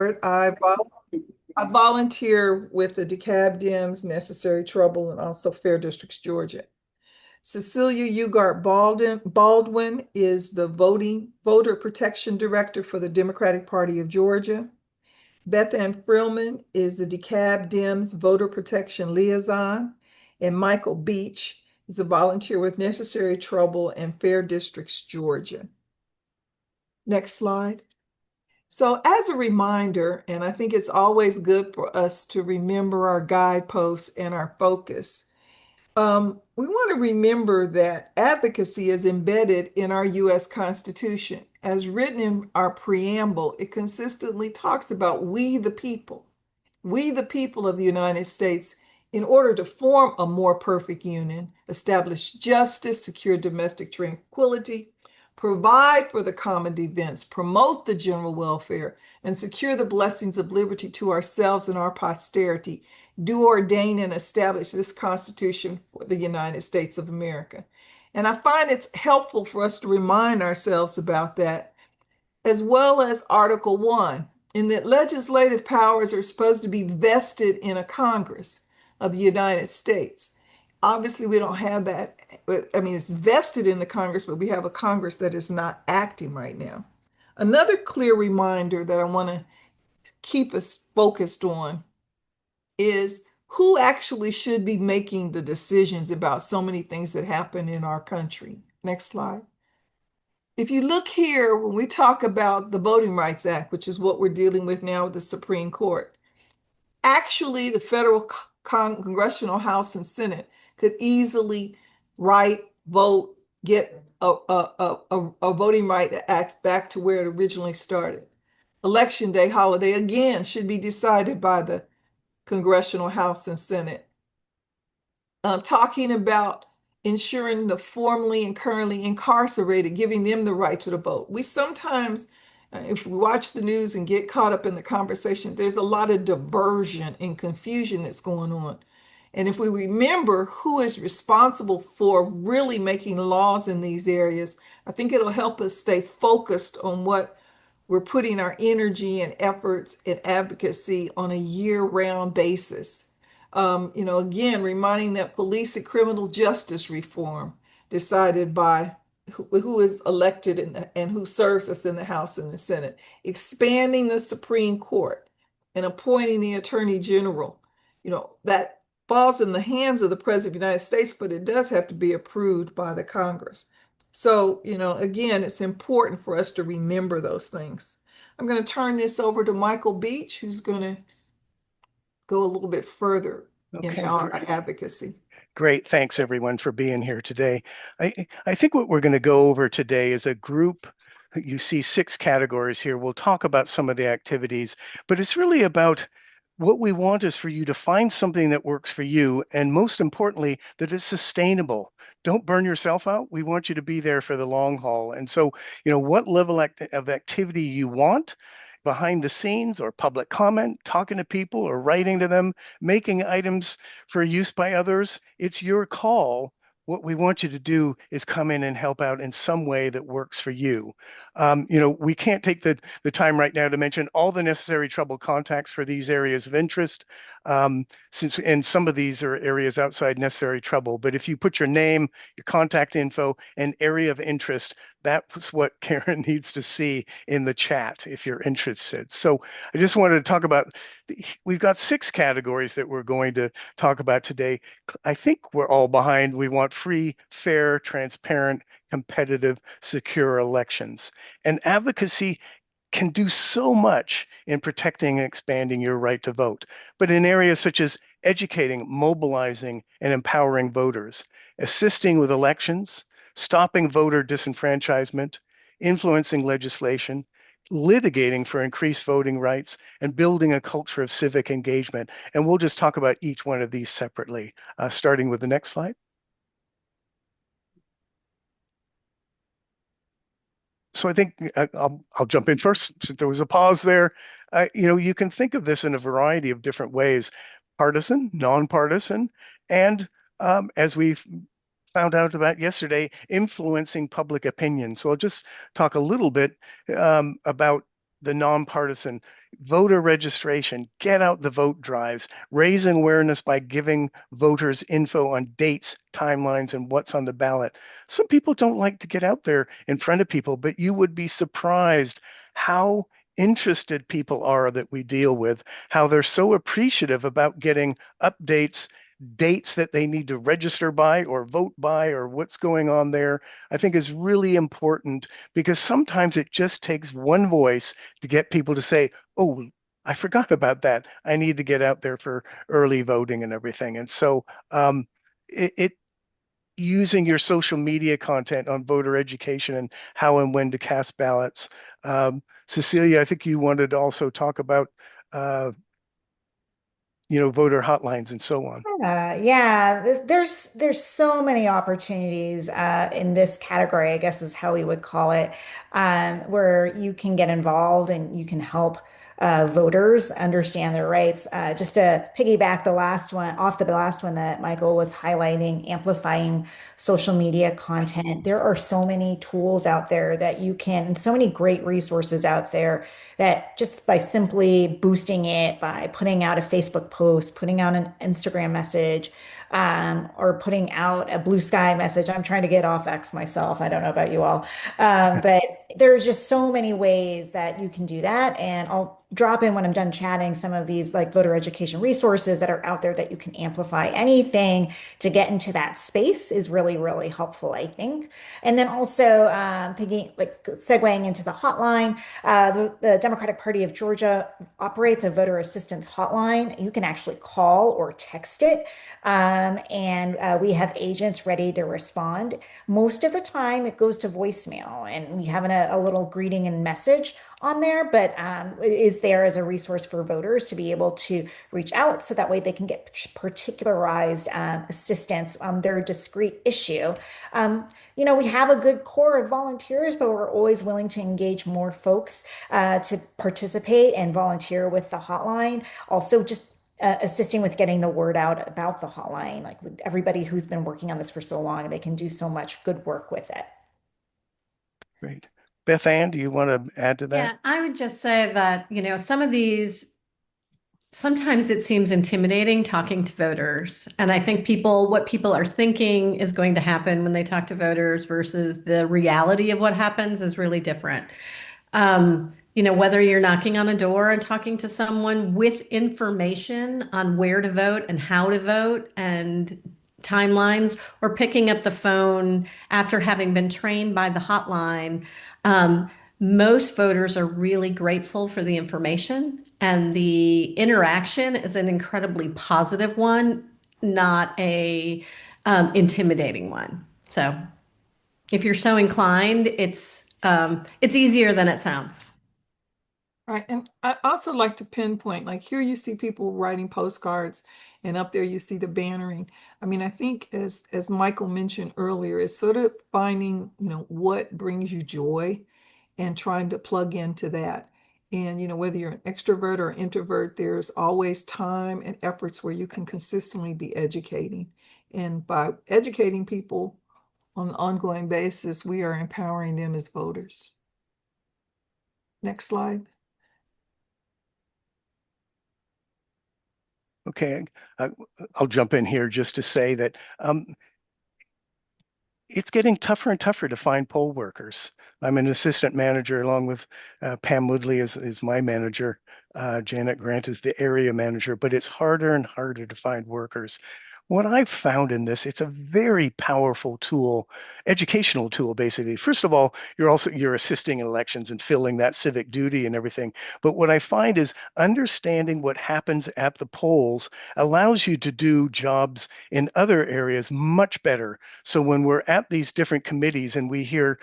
I, I volunteer with the DeKalb Dems, Necessary Trouble, and also Fair Districts, Georgia. Cecilia Baldwin is the voter protection director for the Democratic Party of Georgia. Beth Ann Frillman is the DeKalb Dems voter protection liaison. And Michael Beach is a volunteer with Necessary Trouble and Fair Districts, Georgia. Next slide. So, as a reminder, and I think it's always good for us to remember our guideposts and our focus, we want to remember that advocacy is embedded in our U.S. Constitution. As written in our preamble, it consistently talks about we the people of the United States, in order to form a more perfect union, establish justice, secure domestic tranquility, provide for the common defense, promote the general welfare, and secure the blessings of liberty to ourselves and our posterity, do ordain and establish this Constitution for the United States of America. And I find it's helpful for us to remind ourselves about that, as well as Article 1, in that legislative powers are supposed to be vested in a Congress of the United States. Obviously, we don't have that. I mean, it's vested in the Congress, but we have a Congress that is not acting right now. Another clear reminder that I want to keep us focused on is who actually should be making the decisions about so many things that happen in our country. Next slide. If you look here, when we talk about the Voting Rights Act, which is what we're dealing with now with the Supreme Court, actually the federal Congressional House and Senate could easily write, vote, get a voting right act back to where it originally started. Election day holiday, again, should be decided by the Congressional House and Senate. Talking about ensuring the formerly and currently incarcerated, giving them the right to the vote. We sometimes, if we watch the news and get caught up in the conversation, there's a lot of diversion and confusion that's going on. And if we remember who is responsible for really making laws in these areas, I think it'll help us stay focused on what we're putting our energy and efforts and advocacy on a year-round basis. Again, reminding that police and criminal justice reform decided by who is elected and who serves us in the House and the Senate, expanding the Supreme Court and appointing the Attorney General, that falls in the hands of the President of the United States, but it does have to be approved by the Congress. So, again, it's important for us to remember those things. I'm going to turn this over to Michael Beach, who's going to go a little bit further in Okay, our advocacy. great. Thanks everyone for being here today. I think what we're going to go over today is a group. You see 6 categories here. We'll talk about some of the activities, but it's really about what we want is for you to find something that works for you, and most importantly, that is sustainable. Don't burn yourself out. We want you to be there for the long haul. And so, what level of activity you want, behind the scenes or public comment, talking to people or writing to them, making items for use by others, it's your call. What we want you to do is come in and help out in some way that works for you. We can't take the time right now to mention all the necessary trouble contacts for these areas of interest, and some of these are areas outside necessary trouble. But if you put your name, your contact info, and area of interest, that's what Karen needs to see in the chat if you're interested. So I just wanted to talk about, we've got 6 categories that we're going to talk about today. I think we're all behind. We want free, fair, transparent, competitive, secure elections. And advocacy can do so much in protecting and expanding your right to vote. But in areas such as educating, mobilizing, and empowering voters, assisting with elections, stopping voter disenfranchisement, influencing legislation, litigating for increased voting rights, and building a culture of civic engagement. And we'll just talk about each one of these separately, starting with the next slide. So I think I'll jump in first since there was a pause there. You can think of this in a variety of different ways: partisan, nonpartisan, and as we found out about yesterday, influencing public opinion. So I'll just talk a little bit about the nonpartisan voter registration, get out the vote drives, raising awareness by giving voters info on dates, timelines, and what's on the ballot. Some people don't like to get out there in front of people, but you would be surprised how interested people are that we deal with, how they're so appreciative about getting updates, dates that they need to register by or vote by or what's going on there. I think is really important because sometimes it just takes one voice to get people to say, oh, I forgot about that. I need to get out there for early voting and everything. And so it using your social media content on voter education and how and when to cast ballots. Cecilia, I think you wanted to also talk about voter hotlines and so on. Yeah, there's so many opportunities in this category, I guess is how we would call it, where you can get involved and you can help voters understand their rights. Just to piggyback the last one that Michael was highlighting, amplifying social media content. There are so many tools out there that you can, and so many great resources out there that just by simply boosting it, by putting out a Facebook post, putting out an Instagram message, or putting out a blue sky message. I'm trying to get off X myself. I don't know about you all. But there's just so many ways that you can do that. And I'll drop in when I'm done chatting some of these like voter education resources that are out there that you can amplify. Anything to get into that space is really, really helpful, I think. And then also segueing into the hotline, the Democratic Party of Georgia operates a voter assistance hotline. You can actually call or text it. And we have agents ready to respond. Most of the time, it goes to voicemail, and we have a little greeting and message on there, but it is there as a resource for voters to be able to reach out so that way they can get particularized assistance on their discrete issue. We have a good core of volunteers, but we're always willing to engage more folks to participate and volunteer with the hotline. Also, just assisting with getting the word out about the hotline, like with everybody who's been working on this for so long, they can do so much good work with it. Great. Beth Ann, do you want to add to that? Yeah, I would just say that, some of these, sometimes it seems intimidating talking to voters. And I think what people are thinking is going to happen when they talk to voters versus the reality of what happens is really different. Whether you're knocking on a door and talking to someone with information on where to vote and how to vote and timelines, or picking up the phone after having been trained by the hotline, most voters are really grateful for the information, and the interaction is an incredibly positive one, not a intimidating one. So if you're so inclined, it's easier than it sounds. Right. And I also like to pinpoint, like here you see people writing postcards and up there you see the bannering. I mean, I think as Michael mentioned earlier, it's sort of finding, what brings you joy and trying to plug into that. And, whether you're an extrovert or introvert, there's always time and efforts where you can consistently be educating. And by educating people on an ongoing basis, we are empowering them as voters. Next slide. Okay, uh, I'll jump in here just to say that it's getting tougher and tougher to find poll workers. I'm an assistant manager along with Pam Woodley is my manager. Janet Grant is the area manager, but it's harder and harder to find workers. What I've found in this, it's a very powerful tool, educational tool, basically. First of all, you're assisting in elections and filling that civic duty and everything. But what I find is understanding what happens at the polls allows you to do jobs in other areas much better. So when we're at these different committees and we hear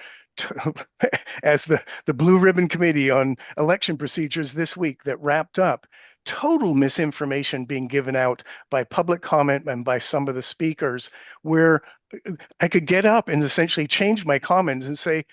as the Blue Ribbon Committee on election procedures this week that wrapped up, total misinformation being given out by public comment and by some of the speakers, where I could get up and essentially change my comments and say,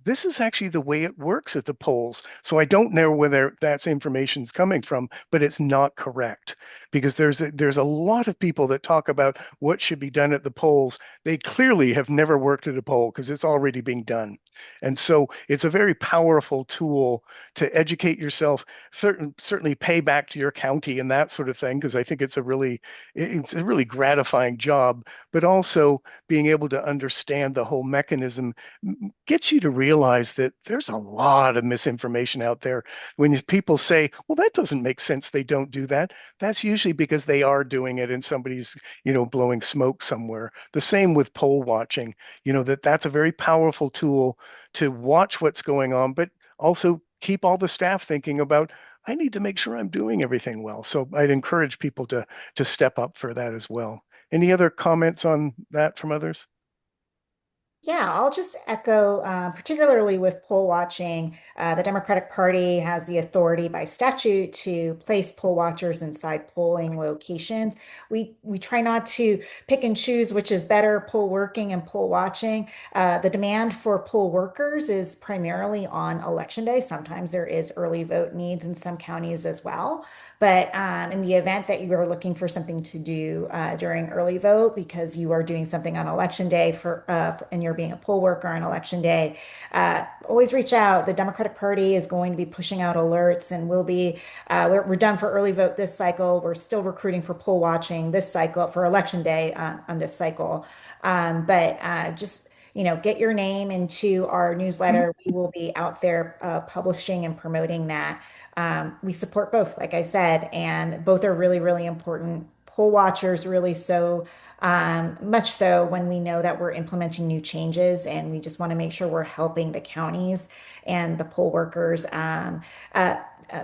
this is actually the way it works at the polls. So I don't know whether that's information's coming from, but it's not correct because there's a lot of people that talk about what should be done at the polls. They clearly have never worked at a poll because it's already being done. And so it's a very powerful tool to educate yourself, certainly pay back to your county and that sort of thing, because I think it's a really gratifying job, but also being able to understand the whole mechanism gets you to realize that there's a lot of misinformation out there. When people say, well, that doesn't make sense, they don't do that, that's usually because they are doing it and somebody's, blowing smoke somewhere. The same with poll watching, that's a very powerful tool to watch what's going on, but also keep all the staff thinking about, I need to make sure I'm doing everything well. So I'd encourage people to step up for that as well. Any other comments on that from others? Yeah, I'll just echo, particularly with poll watching, the Democratic Party has the authority by statute to place poll watchers inside polling locations. We try not to pick and choose which is better, poll working and poll watching. The demand for poll workers is primarily on election day. Sometimes there is early vote needs in some counties as well. But in the event that you are looking for something to do during early vote because you are doing something on election day and you're being a poll worker on election day, always reach out. The Democratic Party is going to be pushing out alerts, and we're done for early vote this cycle. We're still recruiting for poll watching this cycle for election day on this cycle. But just get your name into our newsletter. We will be out there publishing and promoting that. We support both, like I said, and both are really, really important. Poll watchers really so much so when we know that we're implementing new changes, and we just want to make sure we're helping the counties and the poll workers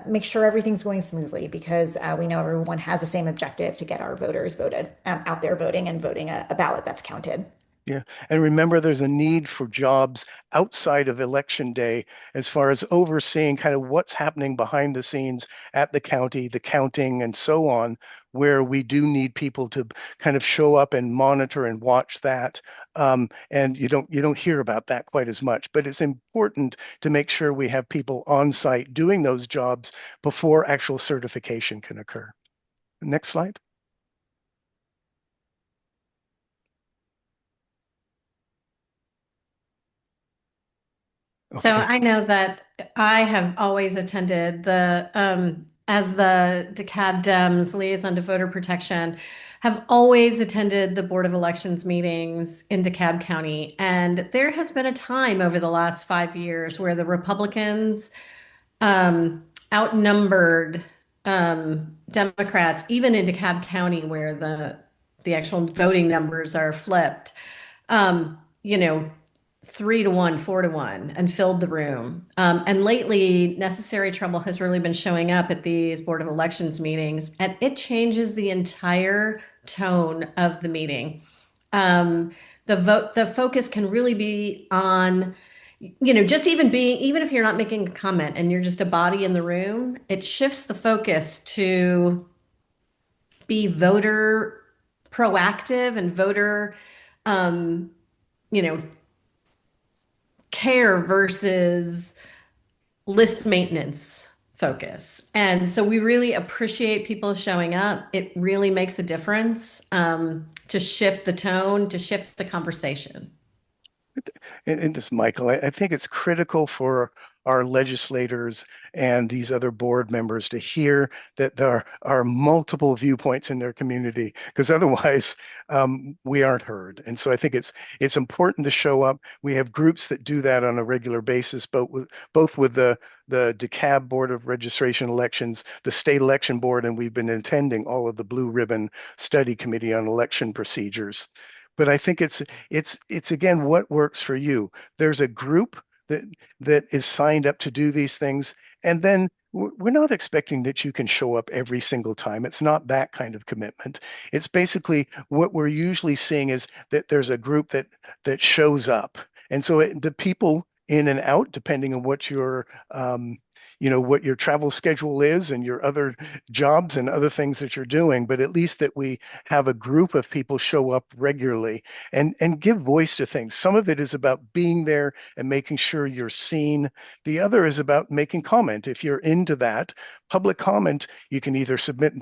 make sure everything's going smoothly because we know everyone has the same objective to get our voters voted out there voting and voting a ballot that's counted. Yeah. And remember, there's a need for jobs outside of election day as far as overseeing kind of what's happening behind the scenes at the county, the counting, and so on, where we do need people to kind of show up and monitor and watch that. And you don't hear about that quite as much, but it's important to make sure we have people on site doing those jobs before actual certification can occur. Next slide. So Okay. I know that I have always attended as the DeKalb Dems liaison to voter protection, have always attended the Board of Elections meetings in DeKalb County. And there has been a time over the last 5 years where the Republicans outnumbered Democrats, even in DeKalb County, where the actual voting numbers are flipped. Um, you know, 3 to 1, 4 to 1, and filled the room. And lately, necessary trouble has really been showing up at these Board of Elections meetings, and it changes the entire tone of the meeting. Um, the focus can really be on, just even if you're not making a comment and you're just a body in the room, it shifts the focus to be voter proactive and voter, um, you know, care versus list maintenance focus. And so we really appreciate people showing up. It really makes a difference to shift the tone, to shift the conversation. And this, Michael, I think it's critical for our legislators and these other board members to hear that there are multiple viewpoints in their community, because otherwise we aren't heard. And so I think it's important to show up. We have groups that do that on a regular basis, both with the DeKalb Board of Registration Elections, the State Election Board, and we've been attending all of the Blue Ribbon Study Committee on Election Procedures. But I think it's again what works for you. There's a group that is signed up to do these things, and then we're not expecting that you can show up every single time. It's not that kind of commitment. It's basically what we're usually seeing is that there's a group that shows up, and so the people in and out, depending on what your what your travel schedule is and your other jobs and other things that you're doing, but at least that we have a group of people show up regularly and give voice to things. Some of it is about being there and making sure you're seen. The other is about making comment. If you're into that, public comment, you can either submit,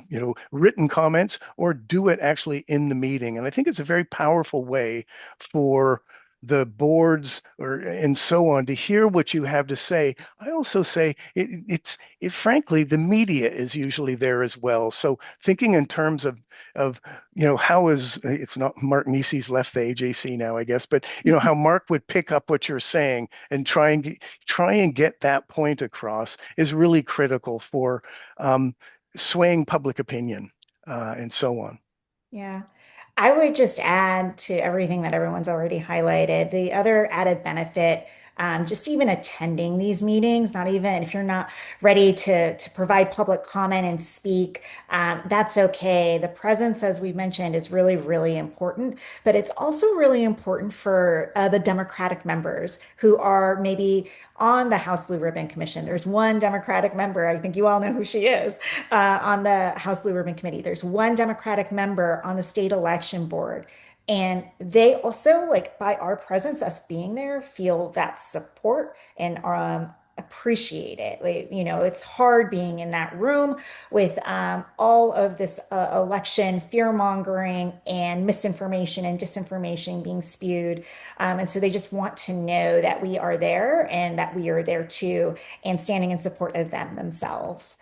written comments or do it actually in the meeting. And I think it's a very powerful way for the boards and so on to hear what you have to say. I also say frankly, the media is usually there as well. So thinking in terms of how is it's not Mark Nisi's left the AJC now, I guess, but how Mark would pick up what you're saying and try and get that point across is really critical for swaying public opinion and so on. Yeah. I would just add to everything that everyone's already highlighted. The other added benefit, just even attending these meetings, not even if you're not ready to provide public comment and speak, that's okay. The presence, as we mentioned, is really, really important, but it's also really important for the Democratic members who are maybe on the House Blue Ribbon Commission. There's one Democratic member, I think you all know who she is, on the House Blue Ribbon Committee. There's one Democratic member on the state election board. And they also, like by our presence, us being there, feel that support and appreciate it. Like, it's hard being in that room with all of this election fear mongering and misinformation and disinformation being spewed. And so they just want to know that we are there and that we are there too, and standing in support of them themselves.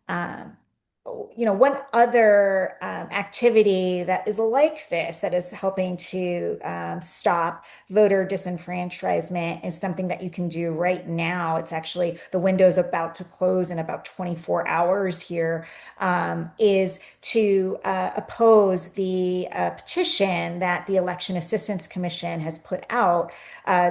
Um, one other activity that is like this, that is helping to stop voter disenfranchisement, is something that you can do right now. It's actually the window's about to close in about 24 hours here, is to oppose the petition that the Election Assistance Commission has put out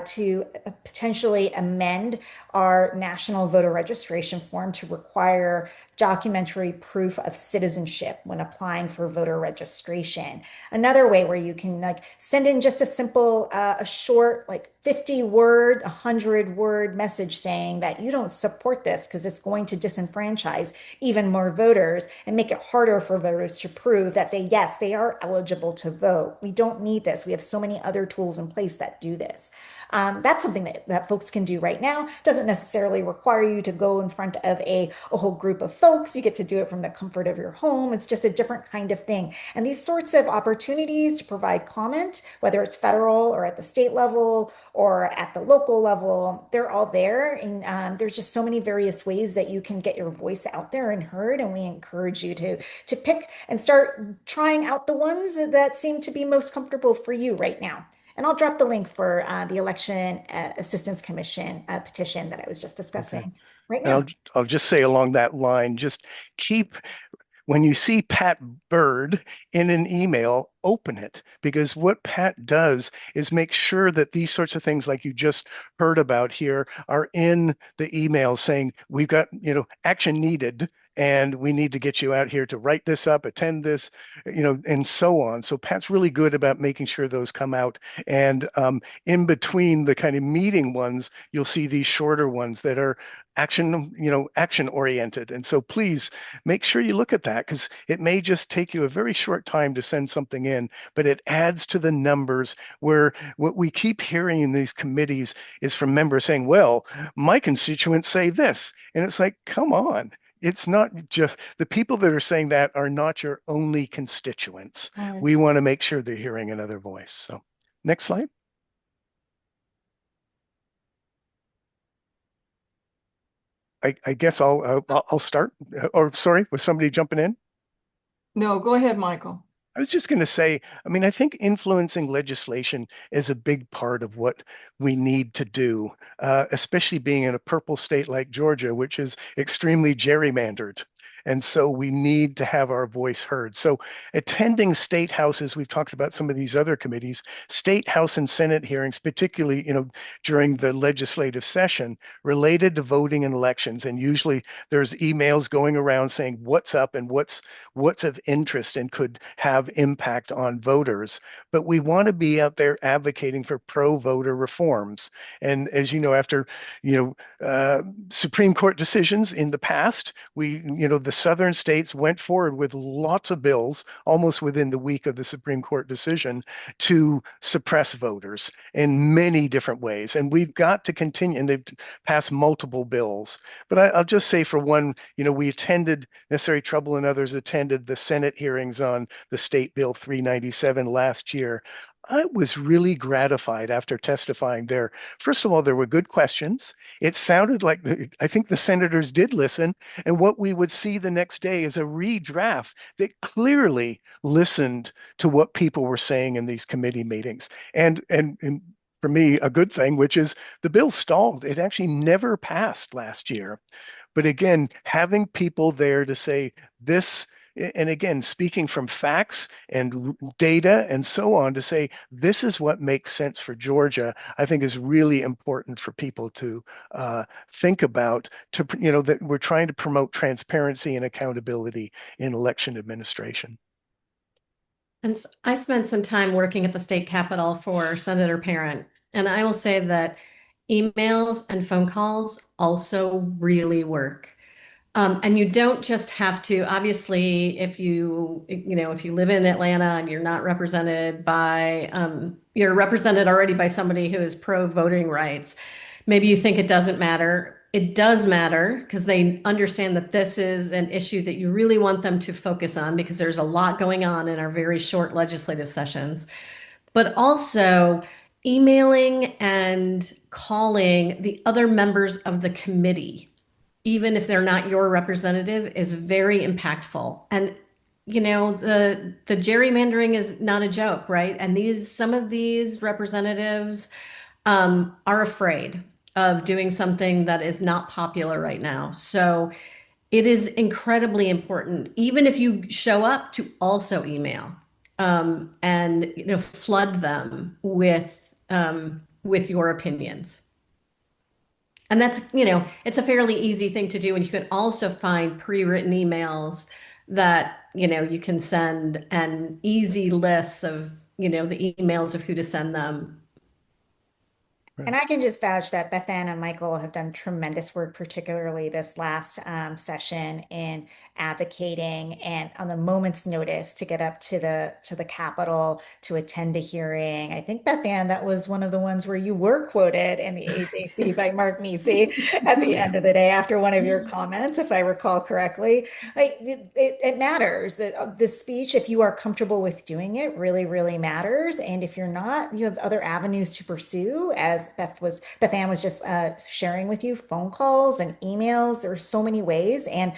to potentially amend our national voter registration form to require documentary proof of citizenship when applying for voter registration. Another way where you can send in just a simple, a short, 50 word, 100-word message saying that you don't support this because it's going to disenfranchise even more voters and make it harder for voters to prove that yes, they are eligible to vote. We don't need this. We have so many other tools in place that do this. That's something that folks can do right now. Doesn't necessarily require you to go in front of a whole group of folks. You get to do it from the comfort of your home. It's just a different kind of thing. And these sorts of opportunities to provide comment, whether it's federal or at the state level or at the local level, they're all there. And there's just so many various ways that you can get your voice out there and heard. And we encourage you to pick and start trying out the ones that seem to be most comfortable for you right now. And I'll drop the link for the Election Assistance Commission petition that I was just discussing right And now. I'll just say along that line, just when you see Pat Bird in an email, open it, because what Pat does is make sure that these sorts of things like you just heard about here are in the email saying we've got, action needed. And we need to get you out here to write this up, attend this, and so on. So Pat's really good about making sure those come out. And in between the kind of meeting ones, you'll see these shorter ones that are action oriented. And so please make sure you look at that, because it may just take you a very short time to send something in, but it adds to the numbers. Where what we keep hearing in these committees is from members saying, well, my constituents say this. And it's like, come on. It's not just the people that are saying that are not your only constituents. Right. We want to make sure they're hearing another voice. So next slide. I guess I'll start. Or sorry, was somebody jumping in? No, go ahead, Michael. I was just going to say, I think influencing legislation is a big part of what we need to do, especially being in a purple state like Georgia, which is extremely gerrymandered. And so we need to have our voice heard. So attending state houses, we've talked about some of these other committees, state house and Senate hearings, particularly, during the legislative session related to voting and elections. And usually there's emails going around saying what's up and what's of interest and could have impact on voters. But we want to be out there advocating for pro-voter reforms. And as you know, after Supreme Court decisions in the past, the southern states went forward with lots of bills almost within the week of the Supreme Court decision to suppress voters in many different ways. And we've got to continue, and they've passed multiple bills. But I'll just say for one, we attended, Necessary Trouble and others attended the Senate hearings on the State Bill 397 last year. I was really gratified after testifying there. First of all, there were good questions. It sounded like I think the senators did listen. And what we would see the next day is a redraft that clearly listened to what people were saying in these committee meetings. And for me, a good thing, which is the bill stalled. It actually never passed last year. But again, having people there to say this, and again, speaking from facts and data and so on to say this is what makes sense for Georgia, I think is really important for people to think about. That we're trying to promote transparency and accountability in election administration. And I spent some time working at the state capitol for Senator Parent, and I will say that emails and phone calls also really work. And you don't just have to, obviously, if you live in Atlanta and you're not represented you're represented already by somebody who is pro voting rights. Maybe you think it doesn't matter. It does matter because they understand that this is an issue that you really want them to focus on because there's a lot going on in our very short legislative sessions. But also emailing and calling the other members of the committee, even if they're not your representative, is very impactful. And the gerrymandering is not a joke, right? And some of these representatives are afraid of doing something that is not popular right now. So it is incredibly important, even if you show up, to also email and flood them with your opinions. And that's, it's a fairly easy thing to do. And you can also find pre-written emails that, you can send, and easy lists of, the emails of who to send them. And I can just vouch that Beth Ann and Michael have done tremendous work, particularly this last session, in advocating and on the moment's notice to get up to the Capitol to attend a hearing. I think, Beth Ann, that was one of the ones where you were quoted in the AJC by Mark Nisi at the end of the day after one of your comments, if I recall correctly. It matters that this speech, if you are comfortable with doing it, really, really matters. And if you're not, you have other avenues to pursue, as Beth Ann was just sharing with you, phone calls and emails. There are so many ways. And,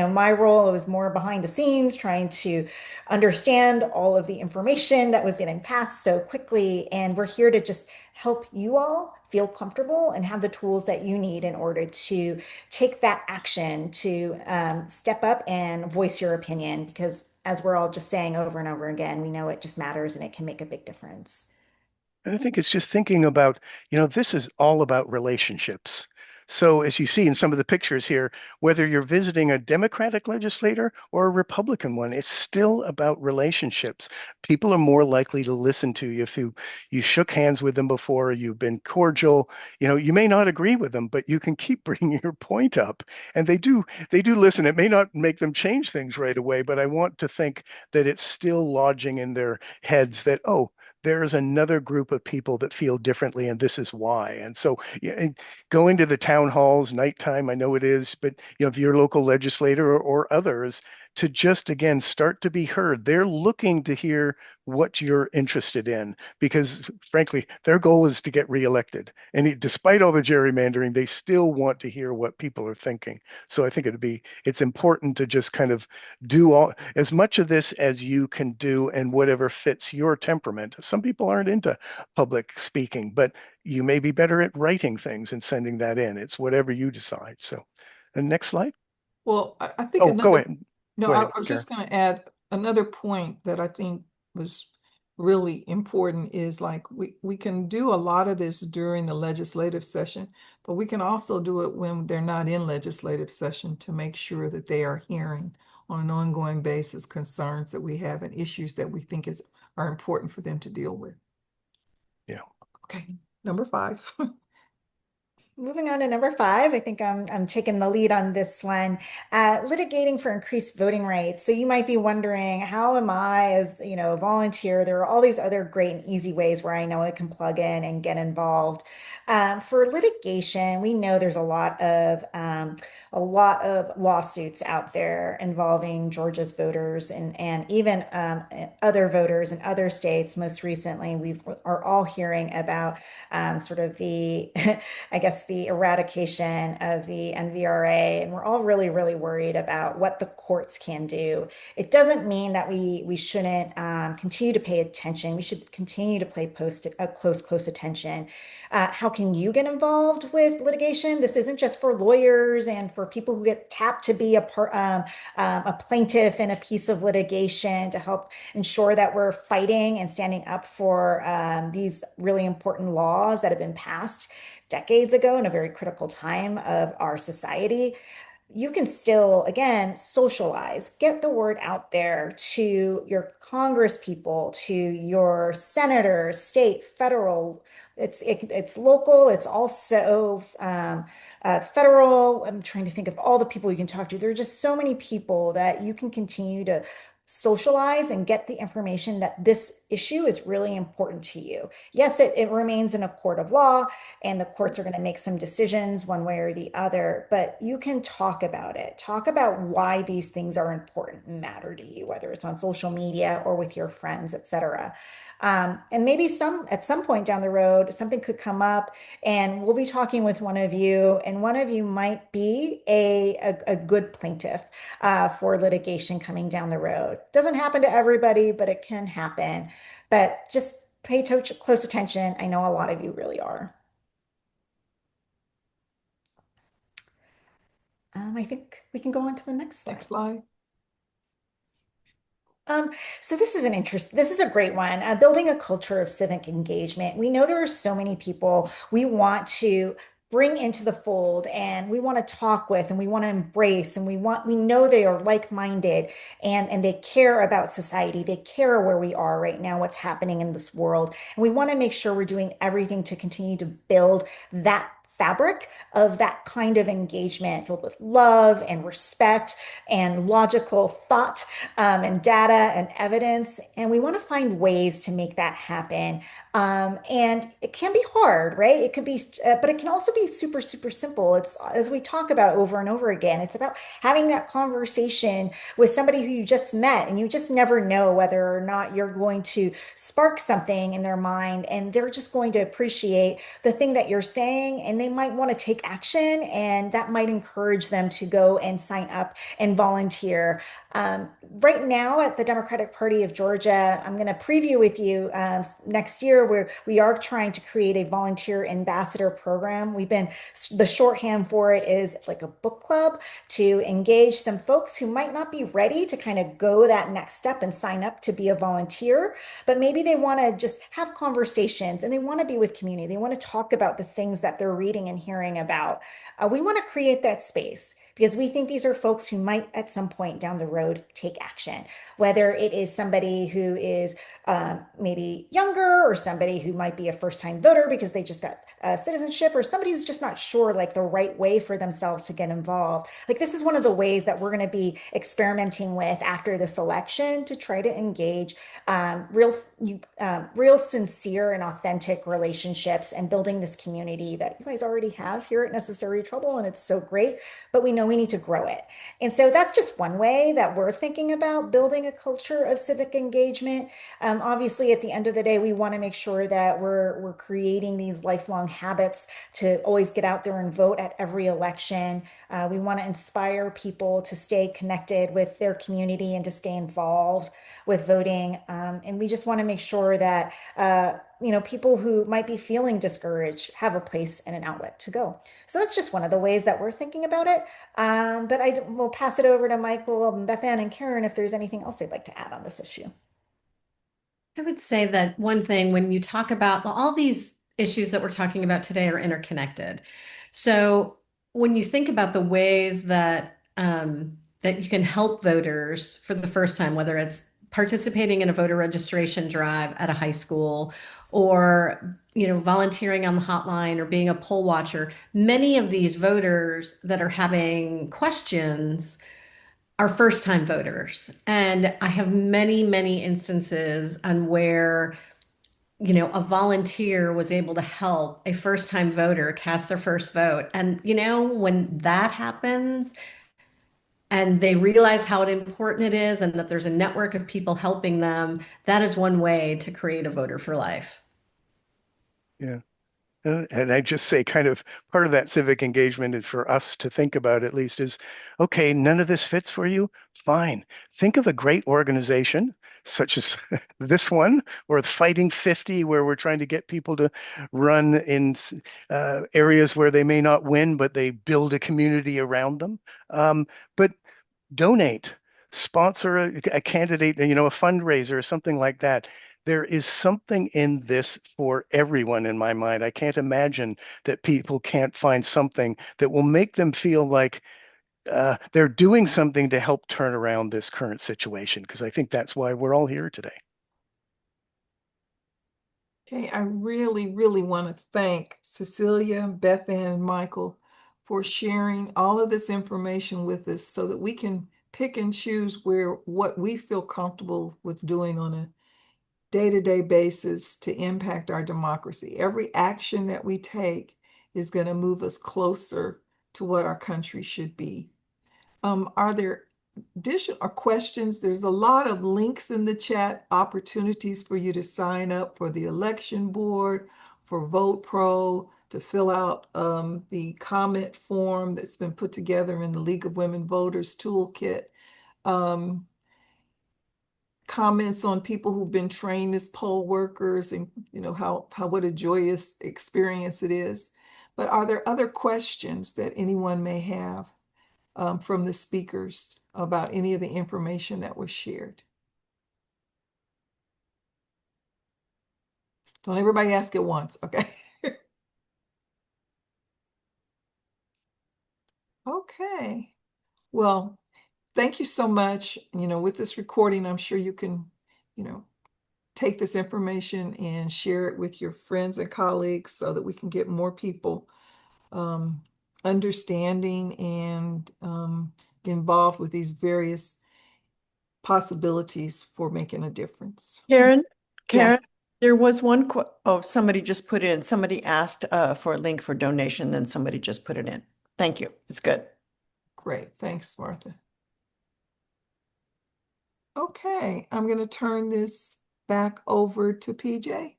my role was more behind the scenes, trying to understand all of the information that was getting passed so quickly. And we're here to just help you all feel comfortable and have the tools that you need in order to take that action to step up and voice your opinion. Because as we're all just saying over and over again, we know it just matters and it can make a big difference. And I think it's just thinking about, this is all about relationships. So as you see in some of the pictures here, whether you're visiting a Democratic legislator or a Republican one, it's still about relationships. People are more likely to listen to you if you shook hands with them before, you've been cordial. You may not agree with them, but you can keep bringing your point up. And they do listen. It may not make them change things right away, but I want to think that it's still lodging in their heads that, oh, there's another group of people that feel differently, and this is why. And so going to the town halls, nighttime, I know it is, but if you're a local legislator or others, to just, again, start to be heard. They're looking to hear what you're interested in because, frankly, their goal is to get reelected. And despite all the gerrymandering, they still want to hear what people are thinking. So I think it's important to just kind of do as much of this as you can do and whatever fits your temperament. Some people aren't into public speaking, but you may be better at writing things and sending that in. It's whatever you decide. So, and next slide. Well, I think Oh, go another, ahead. no, Go I ahead, was Karen. just going to add another point that I think was really important is like we can do a lot of this during the legislative session, but we can also do it when they're not in legislative session to make sure that they are hearing on an ongoing basis concerns that we have and issues that we think are important for them to deal with. Yeah. Okay, number 5. Moving on to number 5, I think I'm taking the lead on this one. Litigating for increased voting rights. So you might be wondering, how am I, as a volunteer? There are all these other great and easy ways where I know I can plug in and get involved. For litigation, we know there's a lot of lawsuits out there involving Georgia's voters and even other voters in other states. Most recently, we are all hearing about sort of the I guess, the eradication of the NVRA, and we're all really, really worried about what the courts can do. It doesn't mean that we shouldn't continue to pay attention. We should continue to pay close attention. How can you get involved with litigation? This isn't just for lawyers and for people who get tapped to be a plaintiff in a piece of litigation to help ensure that we're fighting and standing up for these really important laws that have been passed decades ago in a very critical time of our society. You can still, again, socialize, get the word out there to your Congress people, to your senators, state, federal. It's local. It's also federal. I'm trying to think of all the people you can talk to. There are just so many people that you can continue to socialize and get the information that this issue is really important to you. Yes, it remains in a court of law, and the courts are going to make some decisions one way or the other, but you can talk about it. Talk about why these things are important and matter to you, whether it's on social media or with your friends, etc. And maybe at some point down the road, something could come up and we'll be talking with one of you, and one of you might be a good plaintiff for litigation coming down the road. Doesn't happen to everybody, but it can happen. But just pay close attention. I know a lot of you really are. I think we can go on to the next slide. Next slide. Um, so this is a great one. Building a culture of civic engagement. We know there are so many people we want to bring into the fold and we want to talk with and we want to embrace and we know they are like-minded and they care about society. They care where we are right now, what's happening in this world. And we want to make sure we're doing everything to continue to build that fabric of that kind of engagement filled with love and respect and logical thought and data and evidence. And we want to find ways to make that happen. And it can be hard, right? It could be, but it can also be super, super simple. It's as we talk about over and over again, it's about having that conversation with somebody who you just met and you just never know whether or not you're going to spark something in their mind and they're just going to appreciate the thing that you're saying and they might want to take action and that might encourage them to go and sign up and volunteer. Right now at the Democratic Party of Georgia, I'm going to preview with you next year where we are trying to create a volunteer ambassador program. The shorthand for it is like a book club to engage some folks who might not be ready to kind of go that next step and sign up to be a volunteer, but maybe they want to just have conversations and they want to be with community. They want to talk about the things that they're reading and hearing about. We want to create that space because we think these are folks who might at some point down the road take action, whether it is somebody who is maybe younger or somebody who might be a first-time voter because they just got citizenship or somebody who's just not sure like the right way for themselves to get involved. Like this is one of the ways that we're going to be experimenting with after this election to try to engage real sincere and authentic relationships and building this community that you guys already have here at Necessary Trouble. And it's so great, but we know we need to grow it. And so that's just one way that we're thinking about building a culture of civic engagement. Obviously, at the end of the day, we want to make sure that we're creating these lifelong habits to always get out there and vote at every election. We want to inspire people to stay connected with their community and to stay involved with voting. And we just want to make sure that people who might be feeling discouraged have a place and an outlet to go. So that's just one of the ways that we're thinking about it. But I will pass it over to Michael, Beth Ann, and Karen if there's anything else they'd like to add on this issue. I would say that one thing when you talk about all these issues that we're talking about today are interconnected. So when you think about the ways that you can help voters for the first time, whether it's participating in a voter registration drive at a high school or volunteering on the hotline or being a poll watcher, many of these voters that are having questions are first time voters. And I have many, many instances on where, a volunteer was able to help a first time voter cast their first vote. And, when that happens and they realize how important it is and that there's a network of people helping them, that is one way to create a voter for life. Yeah. And I just say kind of part of that civic engagement is for us to think about at least is, okay, none of this fits for you? Fine. Think of a great organization such as this one or the Fighting 50, where we're trying to get people to run in areas where they may not win, but they build a community around them. But donate, sponsor a candidate, a fundraiser or something like that. There is something in this for everyone in my mind. I can't imagine that people can't find something that will make them feel like they're doing something to help turn around this current situation, because I think that's why we're all here today. Okay, I really, really want to thank Cecilia, Beth Ann, and Michael for sharing all of this information with us so that we can pick and choose what we feel comfortable with doing on a day-to-day basis to impact our democracy. Every action that we take is going to move us closer to what our country should be. Are there additional questions? There's a lot of links in the chat, opportunities for you to sign up for the election board, for Vote Pro, to fill out the comment form that's been put together in the League of Women Voters Toolkit. Comments on people who've been trained as poll workers and how what a joyous experience it is. But are there other questions that anyone may have from the speakers about any of the information that was shared? Don't everybody ask at once, okay? Okay. Well, thank you so much. With this recording, I'm sure you can, take this information and share it with your friends and colleagues so that we can get more people understanding and involved with these various possibilities for making a difference. Karen, Yes. there was one, somebody just put in, somebody asked for a link for donation, then somebody just put it in. Thank you. It's good. Great. Thanks, Martha. Okay, I'm going to turn this back over to PJ.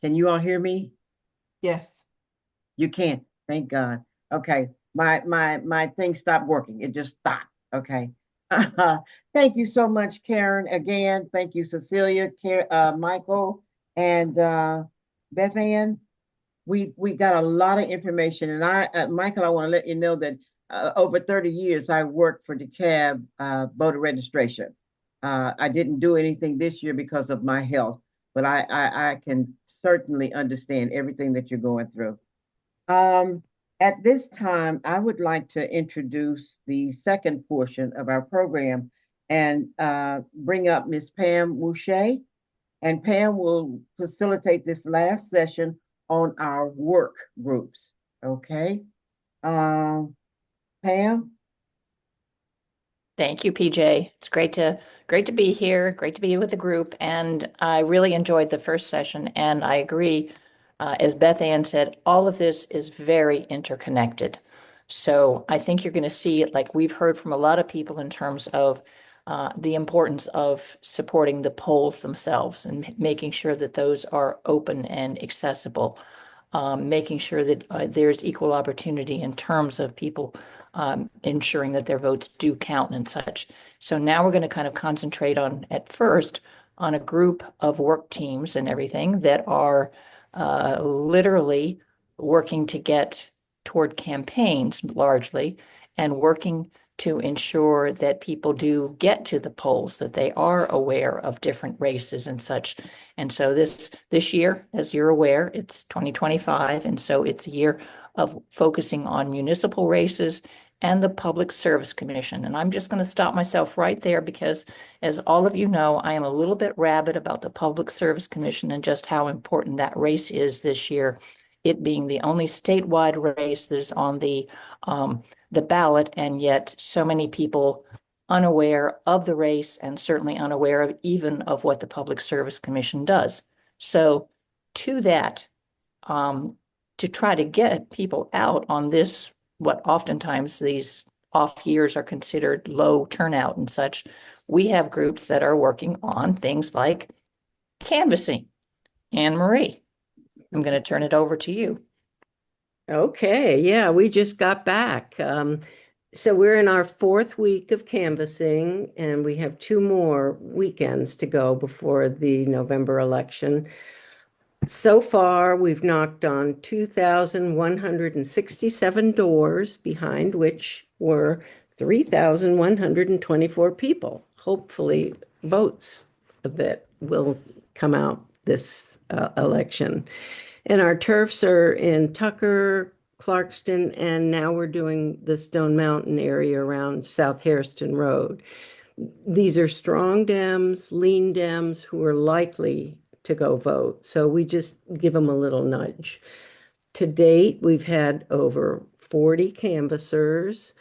Can you all hear me? Yes. You can. Thank God. Okay. My thing stopped working. It just stopped. Okay. Thank you so much, Karen. Again, thank you, Cecilia, Michael, and Beth Ann. We got a lot of information, and Michael, I want to let you know that over 30 years I worked for DeKalb voter registration. I didn't do anything this year because of my health, but I can certainly understand everything that you're going through. At this time, I would like to introduce the second portion of our program and bring up Ms. Pam Mouche. And Pam will facilitate this last session on our work groups. Okay. Pam? Thank you, PJ. It's great to be here, great to be with the group, and I really enjoyed the first session, and I agree, as Beth Ann said, all of this is very interconnected. So I think you're going to see, like we've heard from a lot of people in terms of the importance of supporting the polls themselves and making sure that those are open and accessible. making sure that there's equal opportunity in terms of people ensuring that their votes do count and such. So now we're going to kind of concentrate on, at first, on a group of work teams and everything that are literally working to get toward campaigns largely and working to ensure that people do get to the polls, that they are aware of different races and such. And so this year, as you're aware, it's 2025, and so it's a year of focusing on municipal races and the Public Service Commission. And I'm just going to stop myself right there because, as all of you know, I am a little bit rabid about the Public Service Commission and just how important that race is this year. It being the only statewide race that is on the ballot, and yet so many people unaware of the race and certainly unaware of even of what the Public Service Commission does. So to that, to try to get people out on this, what oftentimes these off years are considered low turnout and such, we have groups that are working on things like canvassing. Anne Marie, I'm going to turn it over to you. Okay, yeah, we just got back. So we're in our 4th week of canvassing, and we have 2 more weekends to go before the November election. So far, we've knocked on 2,167 doors, behind which were 3,124 people, hopefully votes that will come out this election. And our turfs are in Tucker, Clarkston, and now we're doing the Stone Mountain area around South Hairston Road. These are strong Dems, lean Dems who are likely to go vote. So we just give them a little nudge. To date, we've had over 40 canvassers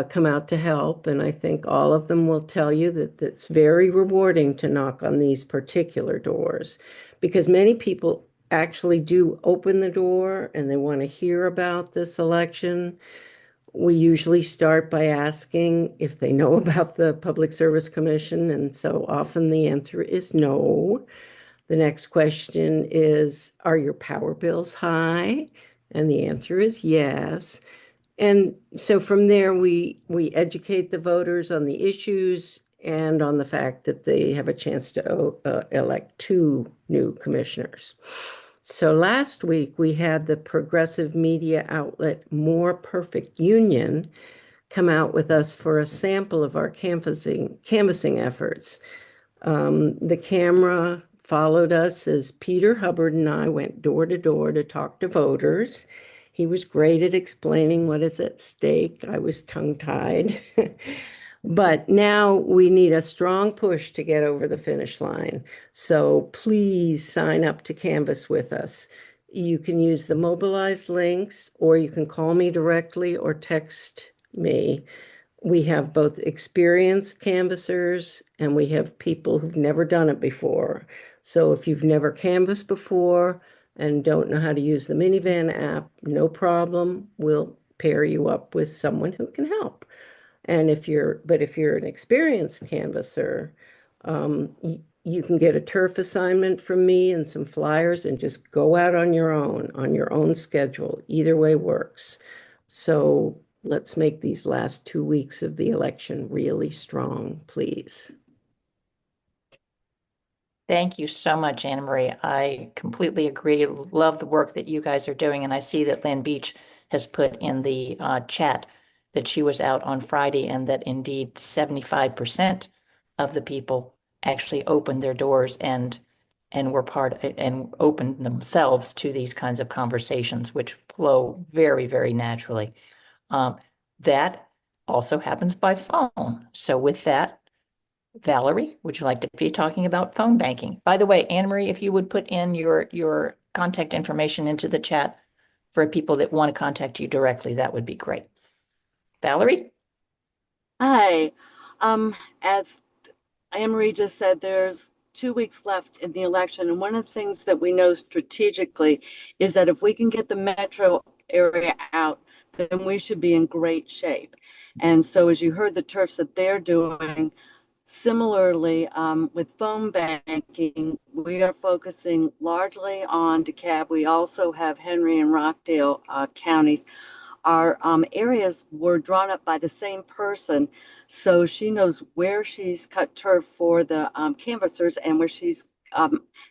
come out to help, and I think all of them will tell you that it's very rewarding to knock on these particular doors, because many people actually do open the door and they want to hear about this election. We usually start by asking if they know about the Public Service Commission, and so often the answer is no. The next question is, are your power bills high? And the answer is yes. And so from there, we educate the voters on the issues and on the fact that they have a chance to elect 2 new commissioners. So last week, we had the progressive media outlet More Perfect Union come out with us for a sample of our canvassing efforts. The camera followed us as Peter Hubbard and I went door to door to talk to voters. He was great at explaining what is at stake. I was tongue-tied. But now we need a strong push to get over the finish line. So please sign up to canvass with us. You can use the mobilized links, or you can call me directly or text me. We have both experienced canvassers and we have people who've never done it before. So if you've never canvassed before and don't know how to use the minivan app, no problem. We'll pair you up with someone who can help. And if you're an experienced canvasser, you can get a turf assignment from me and some flyers and just go out on your own schedule. Either way works. So let's make these last 2 weeks of the election really strong, please. Thank you so much, Anna Marie. I completely agree. Love the work that you guys are doing. And I see that Lynn Beach has put in the chat that she was out on Friday and that indeed 75% of the people actually opened their doors and were part and opened themselves to these kinds of conversations, which flow very, very naturally. That also happens by phone. So with that, Valerie, would you like to be talking about phone banking? By the way, Anne Marie, if you would put in your contact information into the chat for people that want to contact you directly, that would be great. Valerie? Hi. As Anne Marie just said, there's 2 weeks left in the election. And one of the things that we know strategically is that if we can get the metro area out, then we should be in great shape. And so as you heard the turfs that they're doing, Similarly, with phone banking, we are focusing largely on DeKalb. We also have Henry and Rockdale counties. Our areas were drawn up by the same person, so she knows where she's cut turf for the canvassers and where she's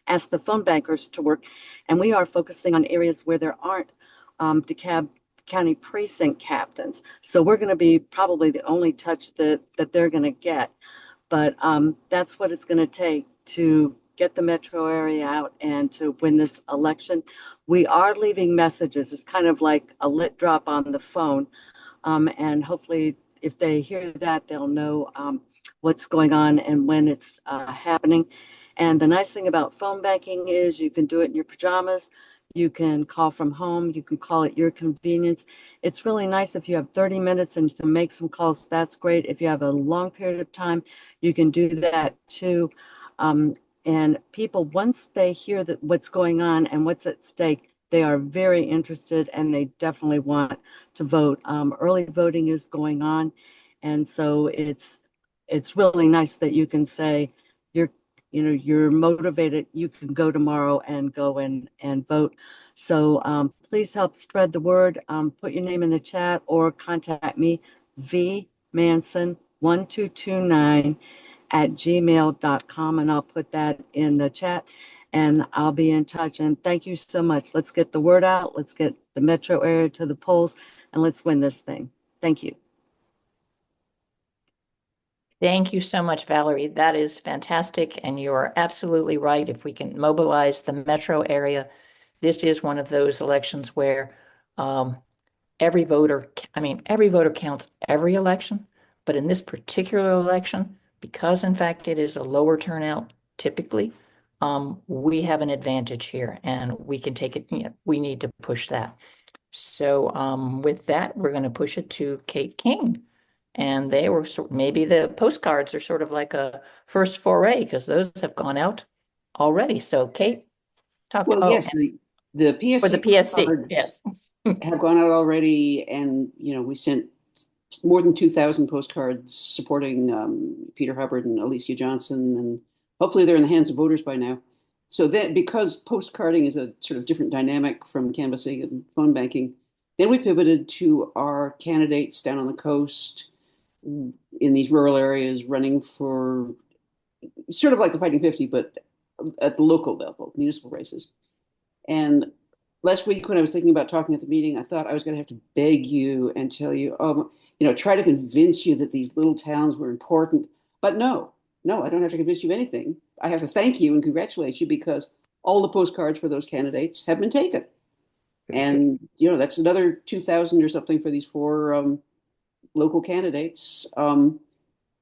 asked the phone bankers to work. And we are focusing on areas where there aren't DeKalb County precinct captains. So we're going to be probably the only touch that they're going to get. But that's what it's going to take to get the metro area out and to win this election. We are leaving messages. It's kind of like a lit drop on the phone. And hopefully, if they hear that, they'll know what's going on and when it's happening. And the nice thing about phone banking is you can do it in your pajamas. You can call from home. You can call at your convenience. It's really nice if you have 30 minutes and you can make some calls. That's great. If you have a long period of time, you can do that too. And people, once they hear that what's going on and what's at stake, they are very interested and they definitely want to vote. Early voting is going on, and so it's really nice that you can say you're motivated. You can go tomorrow and go and vote. So please help spread the word. Put your name in the chat or contact me, vmanson1229@gmail.com, and I'll put that in the chat and I'll be in touch. And thank you so much. Let's get the word out. Let's get the metro area to the polls and let's win this thing. Thank you. Thank you so much, Valerie. That is fantastic. And you are absolutely right. If we can mobilize the metro area, this is one of those elections where every voter counts every election. But in this particular election, because in fact it is a lower turnout typically, we have an advantage here and we can take it, we need to push that. So with that, we're going to push it to Kate King. And they were maybe the postcards are sort of like a first foray because those have gone out already. So Kate, Yes, the PSC for the PSC, cards yes. have gone out already, and we sent more than 2,000 postcards supporting Peter Hubbard and Alicia Johnson, and hopefully they're in the hands of voters by now. So that because postcarding is a sort of different dynamic from canvassing and phone banking, then we pivoted to our candidates down on the coast in these rural areas running for sort of like the Fighting 50, but at the local level, municipal races. And last week when I was thinking about talking at the meeting, I thought I was going to have to beg you and tell you, try to convince you that these little towns were important. But no, I don't have to convince you of anything. I have to thank you and congratulate you because all the postcards for those candidates have been taken. And, that's another 2,000 or something for these four local candidates.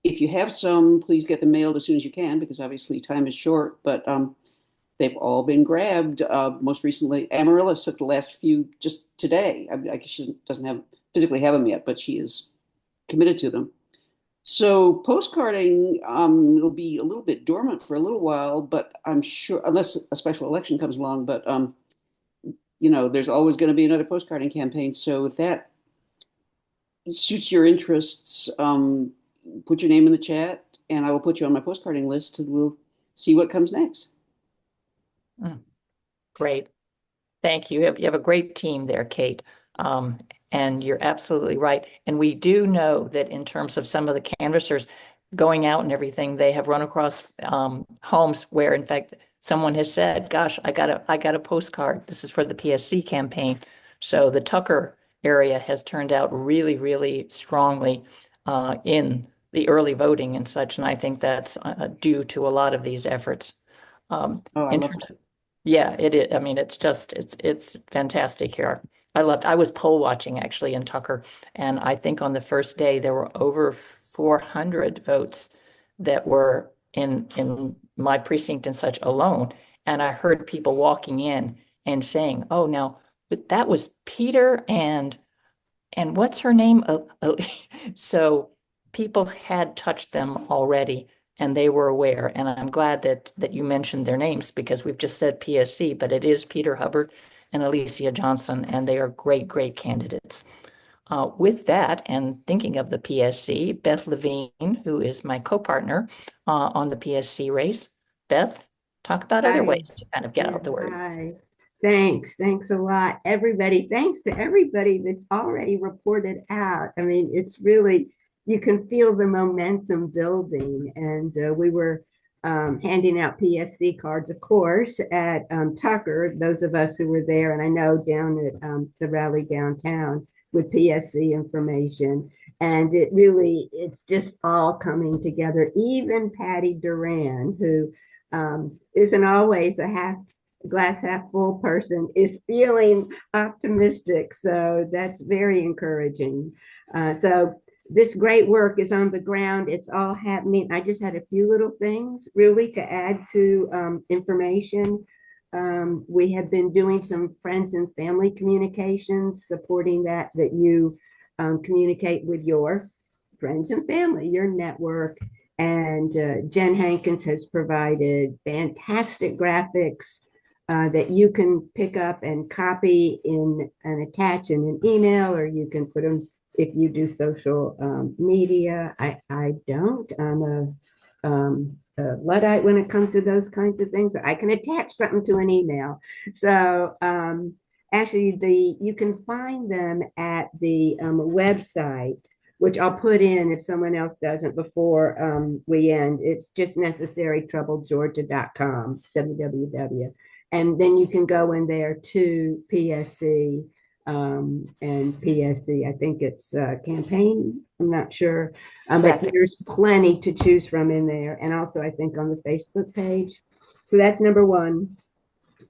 If you have some, please get them mailed as soon as you can because obviously time is short. But they've all been grabbed. Most recently, Amaryllis took the last few just today. I guess she doesn't physically have them yet, but she is committed to them. So postcarding will be a little bit dormant for a little while, but I'm sure, unless a special election comes along, but there's always going to be another postcarding campaign. So if that suits your interests, put your name in the chat and I will put you on my postcarding list and we'll see what comes next. Great. Thank you. You have a great team there, Kate. And you're absolutely right. And we do know that in terms of some of the canvassers going out and everything, they have run across homes where, in fact, someone has said, gosh, I got a postcard. This is for the PSC campaign. So the Tucker area has turned out really, really strongly in the early voting and such. And I think that's due to a lot of these efforts. Yeah, it is. I mean, it's fantastic here. I was poll watching actually in Tucker, and I think on the first day there were over 400 votes that were in my precinct and such alone. And I heard people walking in and saying, "Oh, now that was Peter and what's her name?" So people had touched them already and they were aware. And I'm glad that you mentioned their names because we've just said PSC, but it is Peter Hubbard and Alicia Johnson, and they are great, great candidates. with that, and thinking of the PSC, Beth Levine, who is my co-partner on the PSC race. Beth, talk about other Hi. ways to kind of get Yeah, out the word. hi. Thanks a lot, everybody. Thanks to everybody that's already reported out. I mean, it's really, you can feel the momentum building. And we were handing out PSC cards, of course, at Tucker, those of us who were there, and I know down at the rally downtown with PSC information. And it really, it's just all coming together. Even Patty Duran, who isn't always a glass half full person, is feeling optimistic. So that's very encouraging. So this great work is on the ground. It's all happening. I just had a few little things really to add to information. We have been doing some friends and family communications, supporting that you communicate with your friends and family, your network. And Jen Hankins has provided fantastic graphics that you can pick up and copy in and attach in an email, or you can put them if you do social media. I don't. I'm a Luddite when it comes to those kinds of things, but I can attach something to an email. So actually, you can find them at the website, which I'll put in if someone else doesn't before we end. It's just necessarytroublegeorgia.com, www. And then you can go in there to PSC and PSC. I think it's campaign. I'm not sure, but there's plenty to choose from in there. And also, I think on the Facebook page. So that's number one.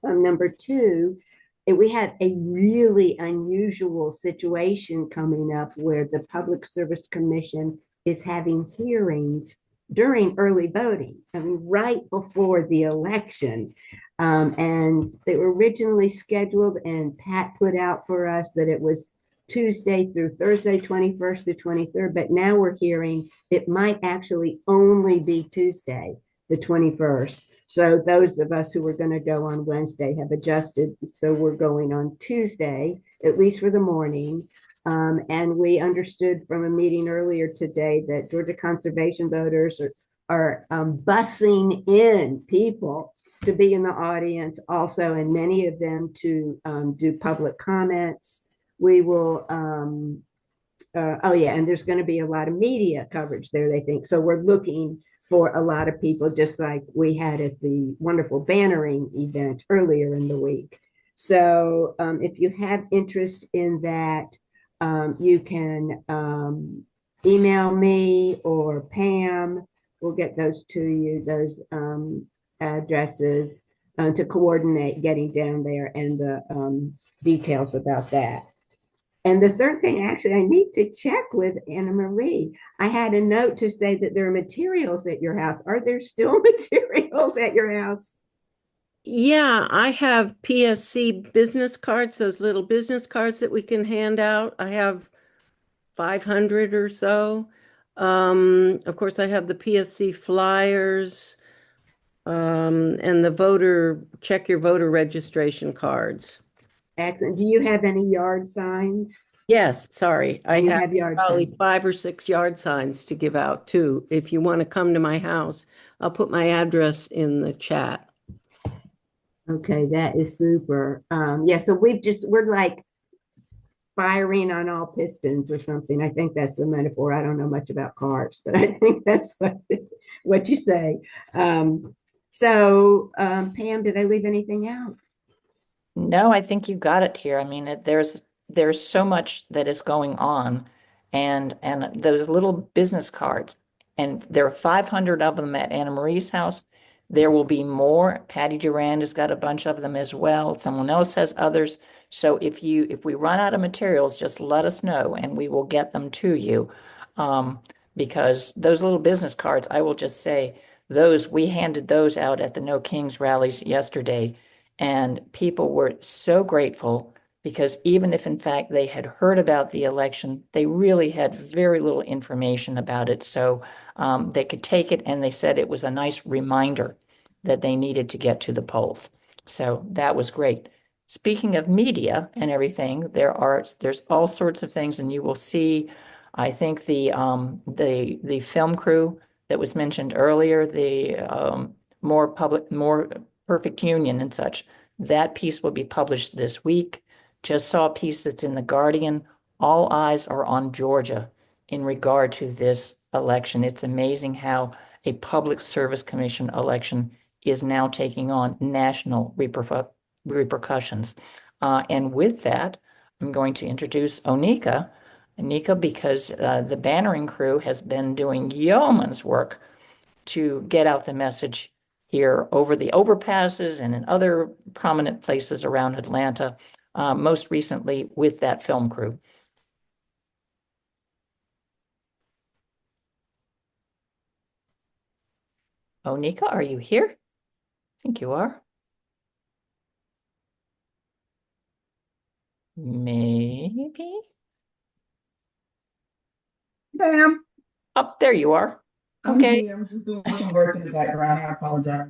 Number two, we had a really unusual situation coming up where the Public Service Commission is having hearings during early voting. I mean, right before the election. And they were originally scheduled, and Pat put out for us that it was Tuesday through Thursday, 21st to 23rd. But now we're hearing it might actually only be Tuesday, the 21st. So those of us who were going to go on Wednesday have adjusted. So we're going on Tuesday, at least for the morning. And we understood from a meeting earlier today that Georgia conservation voters are bussing in people to be in the audience also, and many of them to do public comments. We will, oh yeah, and there's going to be a lot of media coverage there, they think. So we're looking for a lot of people, just like we had at the wonderful bannering event earlier in the week. So if you have interest in that, you can email me or Pam. We'll get those to you, those addresses to coordinate getting down there and the details about that. And the third thing, actually, I need to check with Anna Marie. I had a note to say that there are materials at your house. Are there still materials at your house? Yeah, I have PSC business cards, those little business cards that we can hand out. I have 500 or so. Of course, I have the PSC flyers and the check your voter registration cards. Excellent. Do you have any yard signs? Yes, sorry. I You have have yard probably signs. 5 or 6 yard signs to give out too. If you want to come to my house, I'll put my address in the chat. Okay, that is super. Yeah, so we're like firing on all pistons or something. I think that's the metaphor. I don't know much about cars, but I think that's what you say. So Pam, did I leave anything out? No, I think you got it here. I mean, there's so much that is going on, and those little business cards, and there are 500 of them at Anna Marie's house. There will be more. Patty Durand has got a bunch of them as well. Someone else has others. So if we run out of materials, just let us know and we will get them to you. Because those little business cards, I will just say, we handed those out at the No Kings rallies yesterday, and people were so grateful because even if in fact they had heard about the election, they really had very little information about it. So they could take it, and they said it was a nice reminder that they needed to get to the polls. So that was great. speaking of media and everything, there's all sorts of things, and you will see, I think the film crew that was mentioned earlier, the more perfect union and such, that piece will be published this week. Just saw a piece that's in the Guardian. All eyes are on Georgia in regard to this election. It's amazing how a public service commission election is now taking on national repercussions. And with that, I'm going to introduce Onika. Onika, because the bannering crew has been doing yeoman's work to get out the message here over the overpasses and in other prominent places around Atlanta, most recently with that film crew. Onika, are you here? I think you are. Maybe. Ma'am, Oh, there you are. I'm Okay. here. I'm just doing some work in the background. I apologize.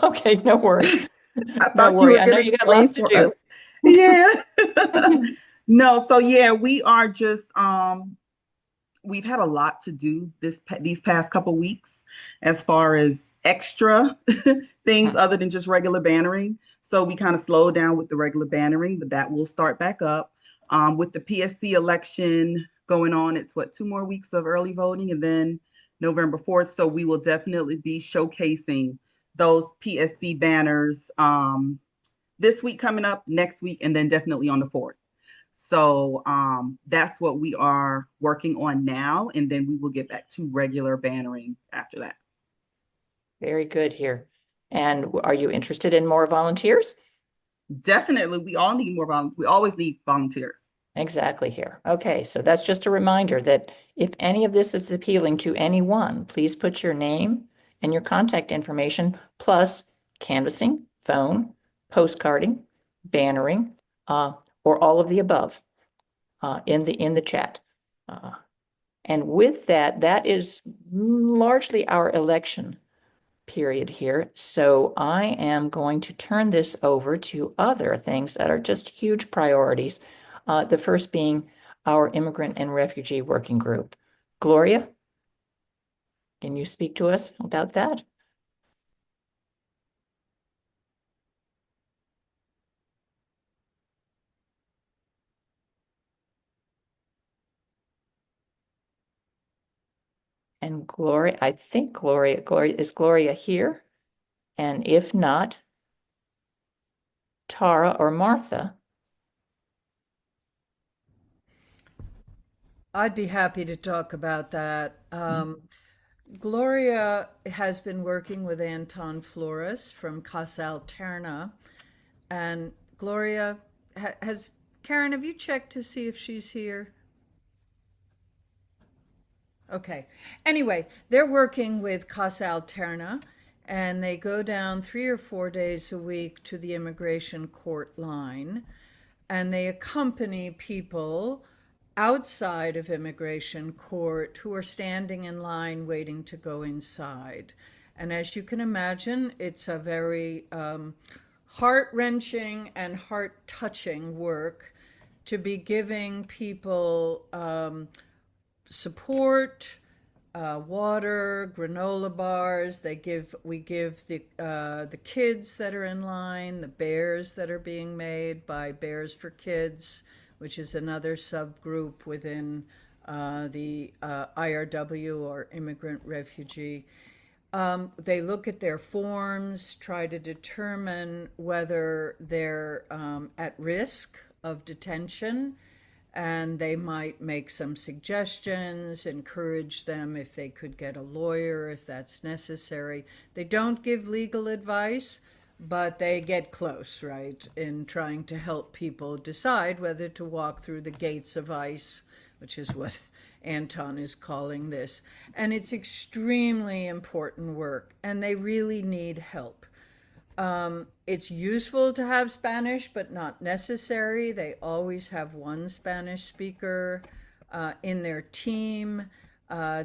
Okay, no worry. I No thought you worry. were I going know to you got explain lots to for do. us. Yeah. No, so yeah, we are just we've had a lot to do these past couple weeks as far as extra things other than just regular bannering. So we kind of slowed down with the regular bannering, but that will start back up. With the PSC election going on, it's what, 2 more weeks of early voting and then November 4th. So we will definitely be showcasing those PSC banners this week coming up, next week, and then definitely on the 4th. So that's what we are working on now. And then we will get back to regular bannering after that. Very good here. And are you interested in more volunteers? Definitely. We all need more volunteers. We always need volunteers. Exactly here. Okay, so that's just a reminder that if any of this is appealing to anyone, please put your name and your contact information, plus canvassing, phone, postcarding, bannering, or all of the above in the chat. And with that, that is largely our election period here. So I am going to turn this over to other things that are just huge priorities. The first being our immigrant and refugee working group. Gloria, can you speak to us about that? And Gloria, I think is Gloria here? And if not, Tara or Martha. I'd be happy to talk about that. Gloria has been working with Anton Flores from Casa Alterna. And Gloria, has Karen, have you checked to see if she's here? Okay. Anyway, they're working with Casa Alterna, and they go down 3 or 4 days a week to the immigration court line, and they accompany people outside of immigration court who are standing in line waiting to go inside. And as you can imagine, it's a very heart-wrenching and heart-touching work to be giving people support, water, granola bars. We give the kids that are in line, the bears that are being made by Bears for Kids, which is another subgroup within the IRW, or immigrant refugee. They look at their forms, try to determine whether they're at risk of detention, and they might make some suggestions, encourage them if they could get a lawyer if that's necessary. They don't give legal advice, but they get close, right, in trying to help people decide whether to walk through the gates of ICE, which is what Anton is calling this. And it's extremely important work, and they really need help. It's useful to have Spanish, but not necessary. They always have one Spanish speaker in their team.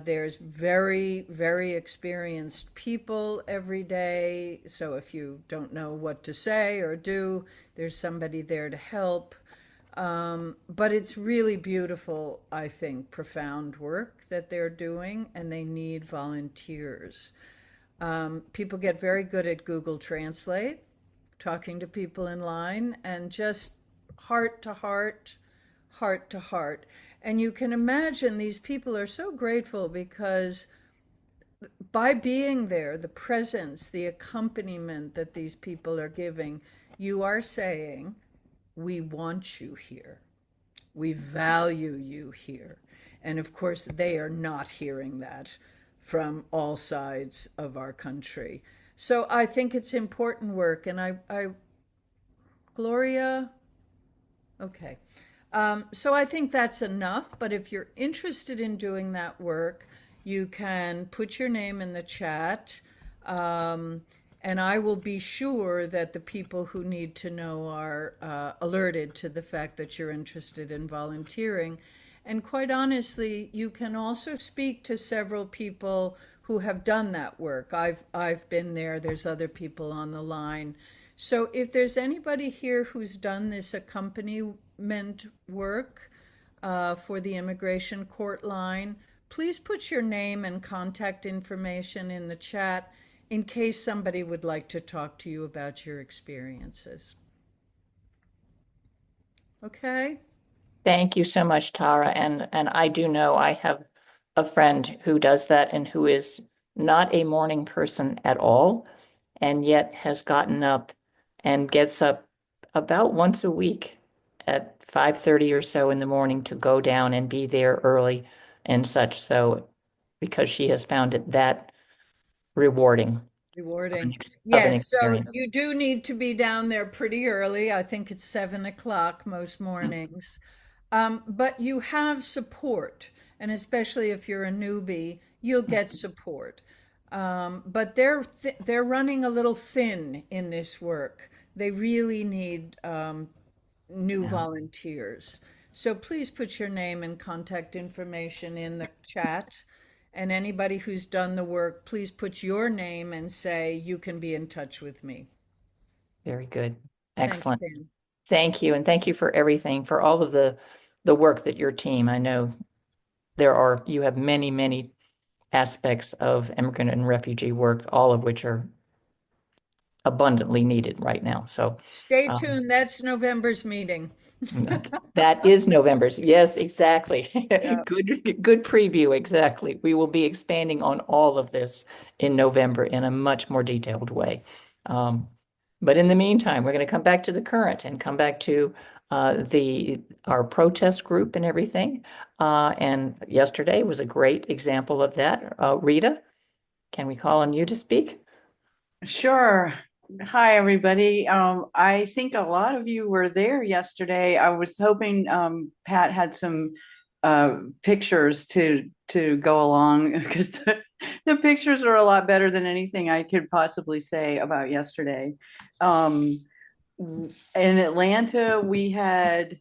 There's very, very experienced people every day. So if you don't know what to say or do, there's somebody there to help. But it's really beautiful, I think, profound work that they're doing, and they need volunteers. People get very good at Google Translate, talking to people in line, and just heart to heart, heart to heart. And you can imagine these people are so grateful because by being there, the presence, the accompaniment that these people are giving, you are saying, we want you here. We value you here. And of course, they are not hearing that from all sides of our country. So I think it's important work. And Gloria, okay. So I think that's enough. But if you're interested in doing that work, you can put your name in the chat. And I will be sure that the people who need to know are alerted to the fact that you're interested in volunteering. And quite honestly, you can also speak to several people who have done that work. I've been there. There's other people on the line. So if there's anybody here who's done this accompaniment work for the immigration court line, please put your name and contact information in the chat in case somebody would like to talk to you about your experiences. Okay? Thank you so much, Tara. And I do know I have a friend who does that and who is not a morning person at all, and yet has gotten up and gets up about once a week at 5:30 or so in the morning to go down and be there early and such. So because she has found it that rewarding Rewarding. of an Yes, so experience. you do need to be down there pretty early. I think it's 7 o'clock most mornings. But you have support, and especially if you're a newbie, you'll get support. But they're running a little thin in this work. They really need new volunteers. So please put your name and contact information in the chat. And anybody who's done the work, please put your name and say, you can be in touch with me. Very good. Thanks, Excellent. Pam. Thank you. And thank you for everything, for all of the work that your team, I know you have many, many aspects of immigrant and refugee work, all of which are abundantly needed right now. So Stay tuned. That's November's meeting. that is November's. Yes, exactly. Yeah. Good preview. Exactly. We will be expanding on all of this in November in a much more detailed way. But in the meantime, we're going to come back to the current and come back to our protest group and everything. And yesterday was a great example of that. Rita, can we call on you to speak? Sure. Hi, everybody. I think a lot of you were there yesterday. I was hoping Pat had some pictures to go along because the pictures are a lot better than anything I could possibly say about yesterday. In Atlanta, we had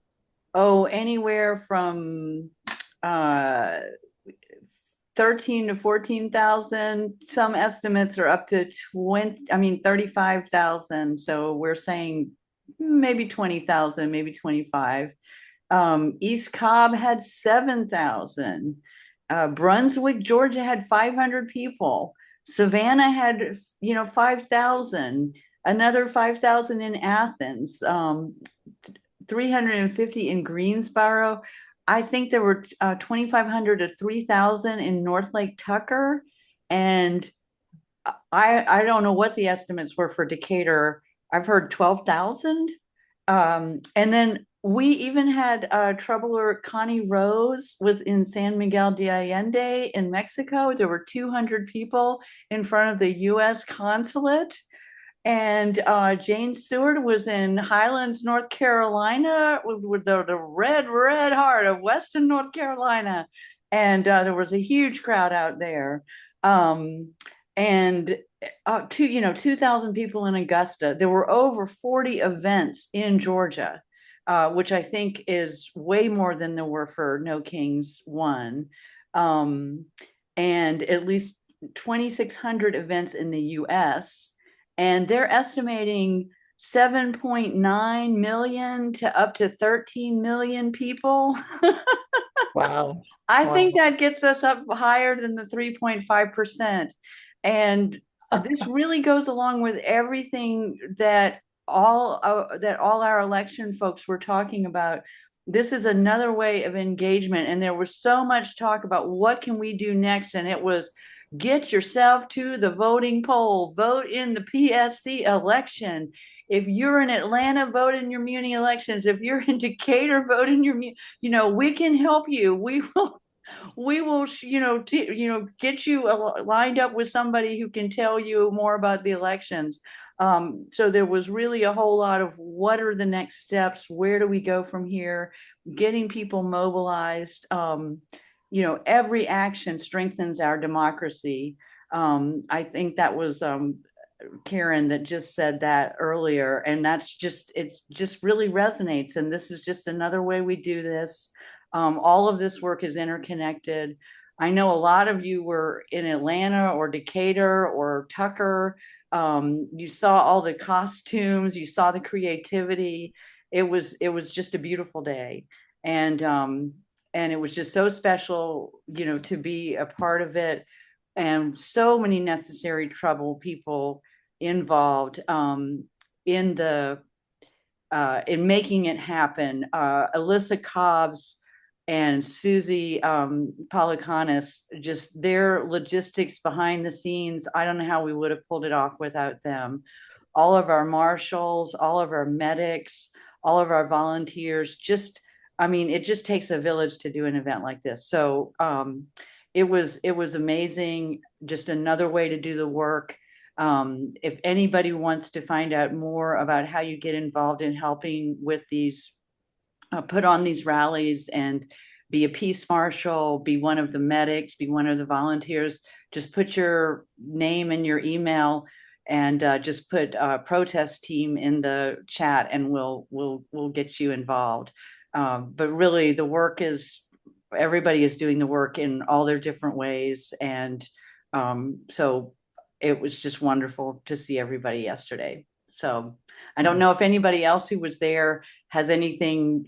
anywhere from 13 to 14,000. Some estimates are up to 35,000. So we're saying maybe 20,000, maybe 25. East Cobb had 7,000. Brunswick, Georgia had 500 people. Savannah had, 5,000. Another 5,000 in Athens. 350 in Greensboro. I think there were 2,500 to 3,000 in North Lake Tucker. And I don't know what the estimates were for Decatur. I've heard 12,000. And then we even had troubler Connie Rose was in San Miguel de Allende in Mexico. There were 200 people in front of the U.S. consulate. And Jane Seward was in Highlands, North Carolina, with the red, red heart of Western North Carolina. And there was a huge crowd out there. And 2,000 people in Augusta. There were over 40 events in Georgia, which I think is way more than there were for No Kings 1. and at least 2,600 events in the US. And they're estimating 7.9 million to up to 13 million people. Wow. I Wow. think that gets us up higher than the 3.5%. And this really goes along with everything that all our election folks were talking about. This is another way of engagement. And there was so much talk about what can we do next. And it was get yourself to the voting poll, vote in the PSC election. If you're in Atlanta, vote in your muni elections. If you're in Decatur, vote in your, we can help you. We will, get you lined up with somebody who can tell you more about the elections. So there was really a whole lot of what are the next steps? Where do we go from here? Getting people mobilized. Every action strengthens our democracy. I think that was Karen that just said that earlier, and it just really resonates. And this is just another way we do this. All of this work is interconnected. I know a lot of you were in Atlanta or Decatur or Tucker. You saw all the costumes, you saw the creativity. It was just a beautiful day. And it was just so special, to be a part of it, and so many necessary trouble people involved in making it happen. Alyssa Cobbs and Susie Polikanis, just their logistics behind the scenes. I don't know how we would have pulled it off without them. All of our marshals, all of our medics, all of our volunteers, it just takes a village to do an event like this. So it was amazing. Just another way to do the work. If anybody wants to find out more about how you get involved in helping with these, put on these rallies and be a peace marshal, be one of the medics, be one of the volunteers, just put your name and your email and just put protest team in the chat and we'll get you involved. But really the work is, everybody is doing the work in all their different ways. And so it was just wonderful to see everybody yesterday. So I don't know if anybody else who was there has anything,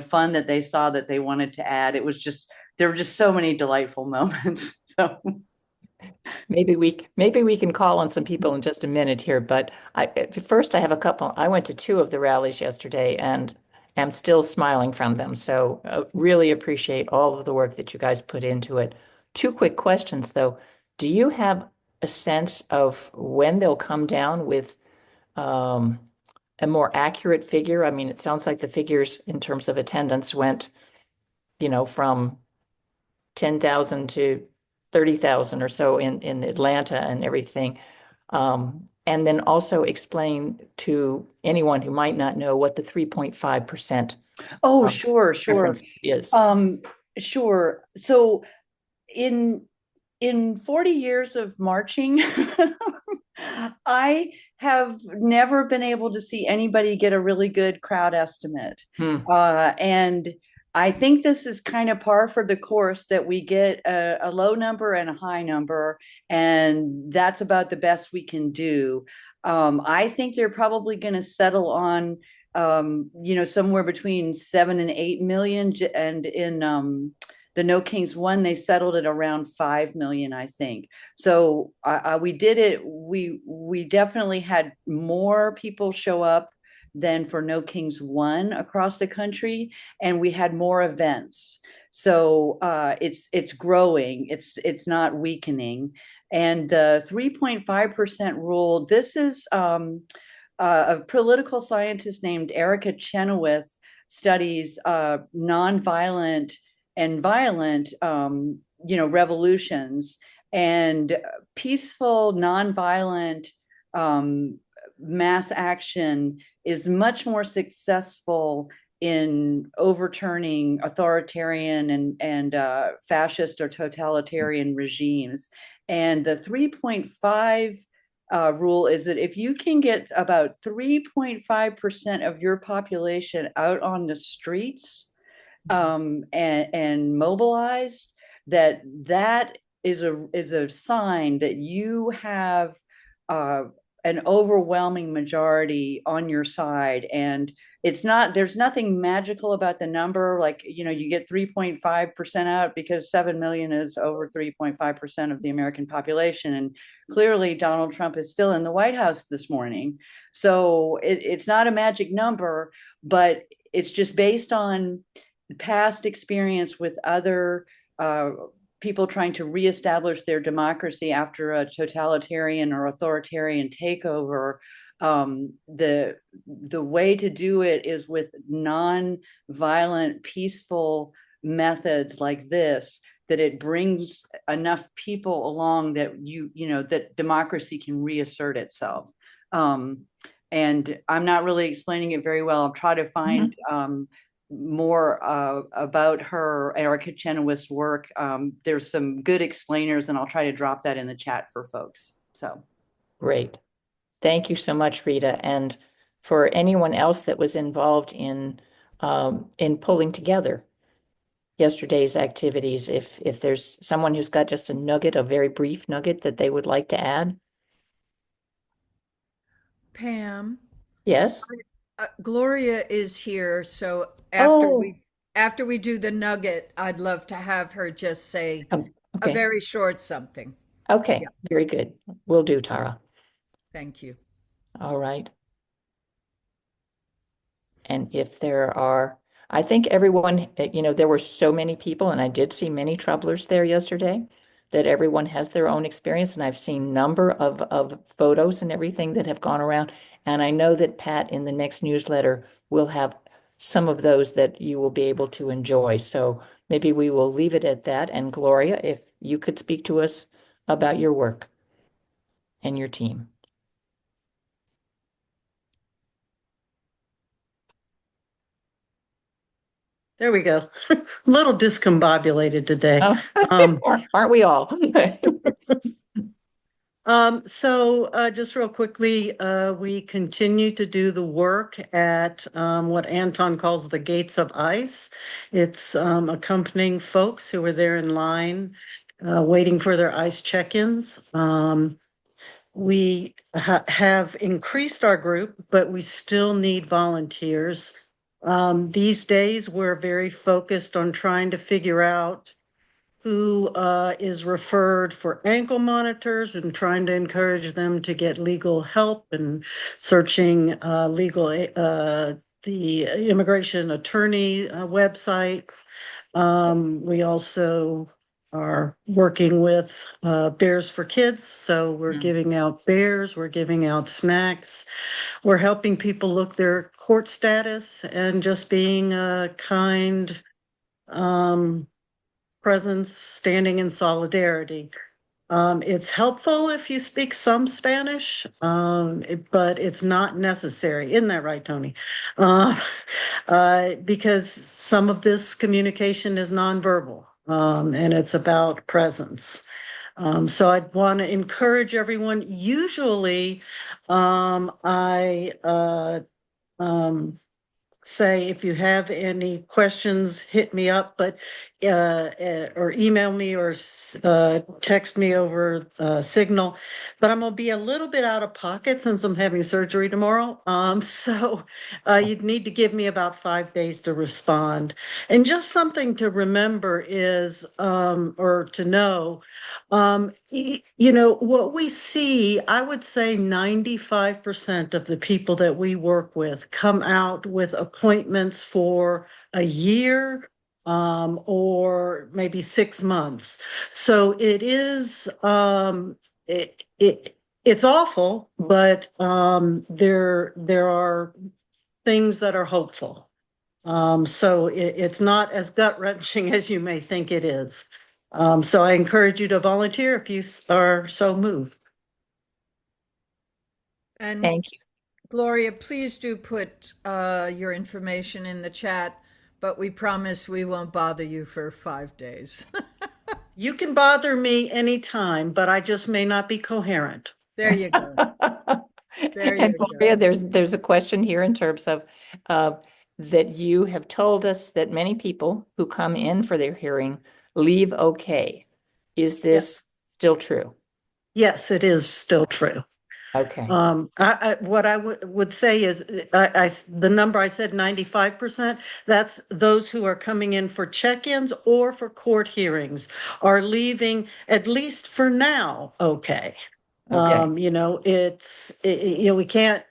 fun that they saw that they wanted to add. There were just so many delightful moments. So maybe we can call on some people in just a minute here, but first I have a couple. I went to 2 of the rallies yesterday and am still smiling from them. So really appreciate all of the work that you guys put into it. 2 quick questions though. Do you have a sense of when they'll come down with a more accurate figure? I mean, it sounds like the figures in terms of attendance went, from 10,000 to 30,000 or so in Atlanta and everything. And then also explain to anyone who might not know what the 3.5%. Oh, sure. Is. Sure. So in 40 years of marching, I have never been able to see anybody get a really good crowd estimate. And I think this is kind of par for the course, that we get a low number and a high number, and that's about the best we can do. I think they're probably going to settle on, somewhere between 7 and 8 million. And in the No Kings one, they settled at around 5 million, I think. So we did it. We definitely had more people show up than for No Kings one across the country, and we had more events. So it's growing. It's not weakening. And the 3.5% rule. This is a political scientist named Erica Chenoweth studies nonviolent and violent, revolutions, and peaceful, nonviolent mass action is much more successful in overturning authoritarian and fascist or totalitarian regimes. And the 3.5 rule is that if you can get about 3.5% of your population out on the streets and mobilized, that is a sign that you have an overwhelming majority on your side. And there's nothing magical about the number. Like, you get 3.5% out because 7 million is over 3.5% of the American population. And clearly Donald Trump is still in the White House this morning. So it's not a magic number, but it's just based on past experience with other people trying to reestablish their democracy after a totalitarian or authoritarian takeover. The way to do it is with non-violent, peaceful methods like this, that it brings enough people along that that democracy can reassert itself. And I'm not really explaining it very well. I'll try to find more about her, Erica Chenoweth's work. There's some good explainers, and I'll try to drop that in the chat for folks. So Great. Thank you so much, Rita. And for anyone else that was involved in pulling together yesterday's activities, if there's someone who's got just a nugget, a very brief nugget that they would like to add. Pam. Yes. Gloria is here, so Oh. after we do the nugget, I'd love to have her just say a Okay. very short something. Okay. Yeah. Very good. Will do, Tara. Thank you. All right. And if there are, I think everyone, there were so many people, and I did see many troublers there yesterday, that everyone has their own experience. And I've seen number of photos and everything that have gone around. And I know that Pat in the next newsletter will have some of those that you will be able to enjoy. So maybe we will leave it at that. And Gloria, if you could speak to us about your work and your team. There we go. A little discombobulated today. Aren't we all? Just real quickly, we continue to do the work at what Anton calls the gates of ice. It's accompanying folks who are there in line, waiting for their ICE check-ins. We have increased our group, but we still need volunteers. These days, we're very focused on trying to figure out who is referred for ankle monitors and trying to encourage them to get legal help and searching the immigration attorney website. We also are working with Bears for Kids. So we're giving out bears, we're giving out snacks. We're helping people look their court status and just being a kind presence, standing in solidarity. It's helpful if you speak some Spanish, but it's not necessary. Isn't that right, Tony? Because some of this communication is nonverbal, and it's about presence. So I'd want to encourage everyone. Usually, I say if you have any questions, hit me up, but or email me or text me over Signal. But I'm gonna be a little bit out of pocket since I'm having surgery tomorrow. So you'd need to give me about 5 days to respond. And just something to remember is, or to know, what we see, I would say 95% of the people that we work with come out with appointments for a year or maybe 6 months. So it is, it's awful, but there are things that are hopeful. So it's not as gut-wrenching as you may think it is. So I encourage you to volunteer if you are so moved. And thank you. Gloria, please do put your information in the chat, but we promise we won't bother you for 5 days. You can bother me anytime, but I just may not be coherent. There you go. There And you Gloria, go. there's a question here in terms of that you have told us that many people who come in for their hearing leave okay. Is this still true? Yes, it is still true. Okay. What I would say is, the number I said, 95%, that's those who are coming in for check-ins or for court hearings are leaving, at least for now, okay. Okay. You know, we can't,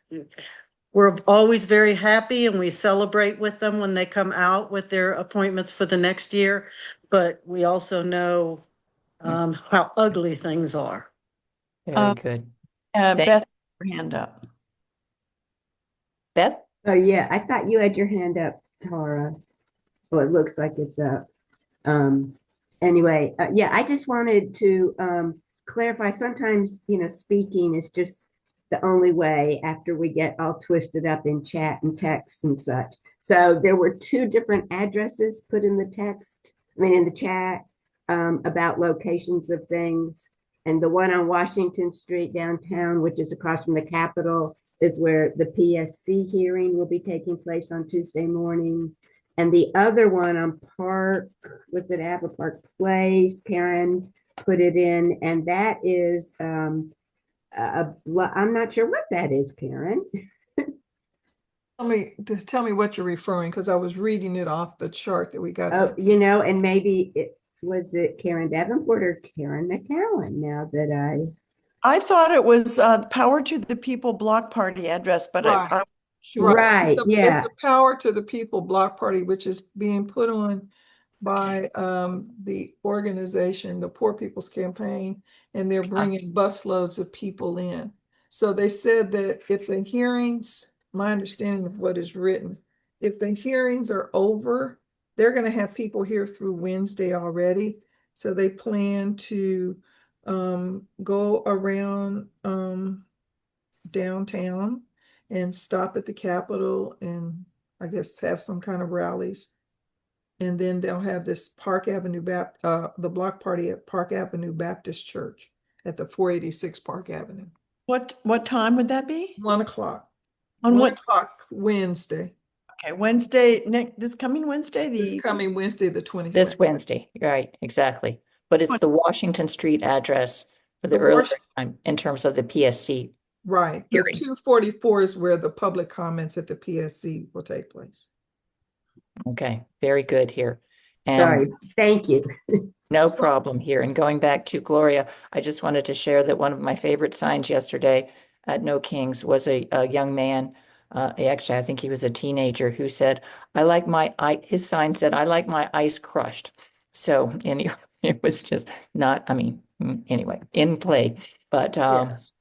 we're always very happy and we celebrate with them when they come out with their appointments for the next year, but we also know how ugly things are. Very good. Beth, your hand up. Beth? Oh, yeah, I thought you had your hand up, Tara. Well, it looks like it's up. Um, anyway, yeah, I just wanted to clarify. Sometimes, speaking is just the only way after we get all twisted up in chat and text and such. So there were two different addresses put in the text, in the chat, about locations of things. And the one on Washington Street downtown, which is across from the Capitol, is where the PSC hearing will be taking place on Tuesday morning. And the other one on was it Apple Park Place? Karen put it in, and that is, I'm not sure what that is, Karen. Tell me what you're referring, because I was reading it off the chart that we got. Oh, and maybe was it Karen Davenport or Karen McCowan? Now that I thought it was Power to the People Block Party address, but Right. sure. Right, It's a Power to the People block party, which is being put on by the organization, the Poor People's Campaign, and they're bringing busloads of people in. So they said that if the hearings, my understanding of what is written, if the hearings are over, they're going to have people here through Wednesday already. So they plan to go around downtown and stop at the Capitol and I guess have some kind of rallies. And then they'll have this the block party at Park Avenue Baptist Church at the 486 Park Avenue. What time would that be? 1:00. On 1:00 Wednesday. Okay, Wednesday, this coming Wednesday, This coming Wednesday, the 22nd. This Wednesday, right, exactly. But it's the Washington Street address for the earlier time in terms of the PSC. Right. The 244 is where the public comments at the PSC will take place. Okay, very good here. Sorry, thank you. No problem here. And going back to Gloria, I just wanted to share that one of my favorite signs yesterday at No Kings was a young man. Actually, I think he was a teenager who said, his sign said, I like my ice crushed. So anyway, it was just not, anyway, in play. But yes.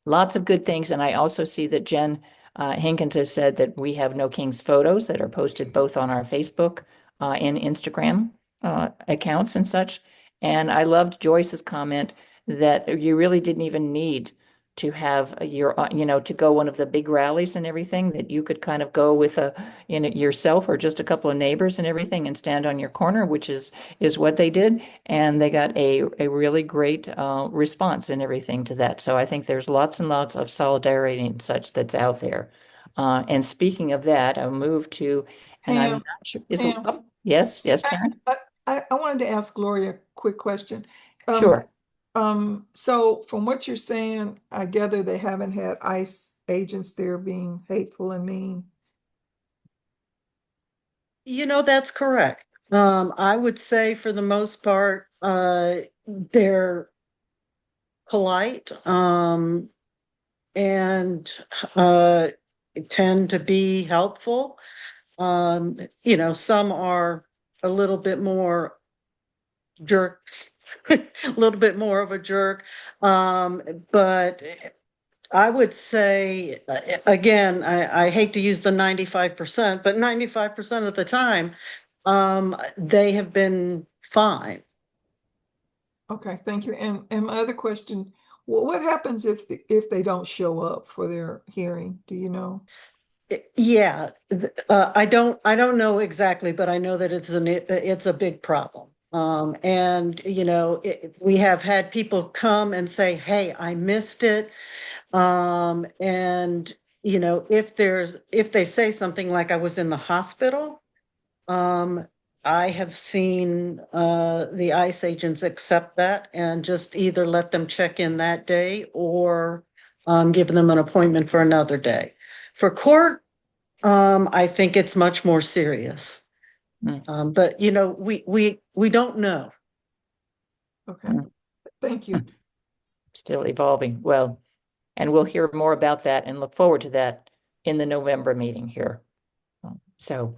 Lots of good things. And I also see that Jen Hankins has said that we have No Kings photos that are posted both on our Facebook and Instagram accounts and such. And I loved Joyce's comment that you really didn't even need to have to go one of the big rallies and everything, that you could kind of go with yourself or just a couple of neighbors and everything and stand on your corner, which is what they did. And they got a really great response and everything to that. So I think there's lots and lots of solidarity and such that's out there. And speaking of that, I'll move to, and I'm not sure, yes, Karen? I wanted to ask Gloria a quick question. Sure. So from what you're saying, I gather they haven't had ICE agents there being hateful and mean. That's correct. I would say for the most part, they're polite, and tend to be helpful. Some are a little bit more jerks, a little bit more of a jerk. But I would say, again, I hate to use the 95%, but 95% of the time, they have been fine. Okay, thank you. And my other question, what happens if they don't show up for their hearing? Do you know? Yeah, I don't know exactly, but I know that it's a big problem. And we have had people come and say, "Hey, I missed it." And if they say something like, "I was in the hospital," I have seen the ICE agents accept that and just either let them check in that day or give them an appointment for another day. For court, I think it's much more serious. But you know, we don't know. Okay, thank you. Still evolving. Well, and we'll hear more about that and look forward to that in the November meeting here. So,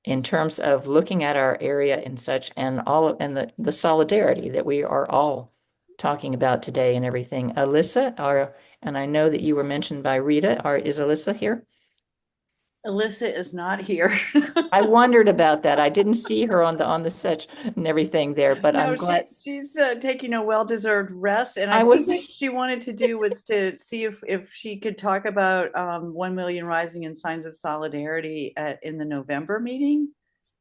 in terms of looking at our area and such, and the solidarity that we are all talking about today and everything, Alyssa, and I know that you were mentioned by Rita. Is Alyssa here? Alyssa is not here. I wondered about that. I didn't see her on the such and everything there, but No, I'm glad. she's taking a well-deserved rest, and I I think was- what she wanted to do was to see if she could talk about 1 Million Rising and Signs of Solidarity in the November meeting.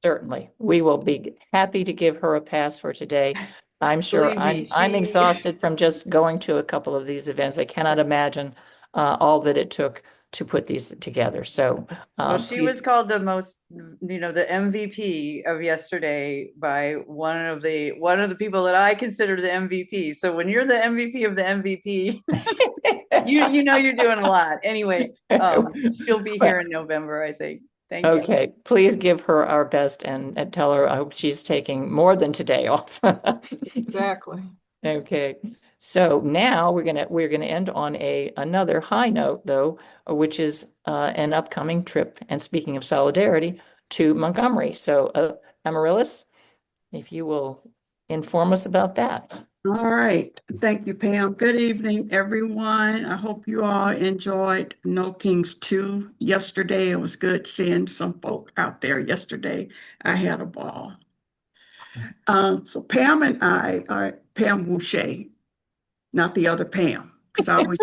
Certainly, we will be happy to give her a pass for today. I'm sure Believe me, I'm exhausted from just going to a couple of these events. I cannot imagine all that it took to put these together. So, Well, she please- was called the most, the MVP of yesterday by one of the people that I consider the MVP. So when you're the MVP of the MVP, you know you're doing a lot. Anyway, she'll be here in November, I think. Thank you. Okay, please give her our best and tell her I hope she's taking more than today off. Exactly. Okay, so now we're gonna end on another high note though, which is an upcoming trip. And speaking of solidarity, to Montgomery. So Amaryllis, if you will inform us about that. All right. Thank you, Pam. Good evening, everyone. I hope you all enjoyed No Kings 2 yesterday. It was good seeing some folk out there yesterday. I had a ball. So Pam and I are Pam Boucher, not the other Pam, because I always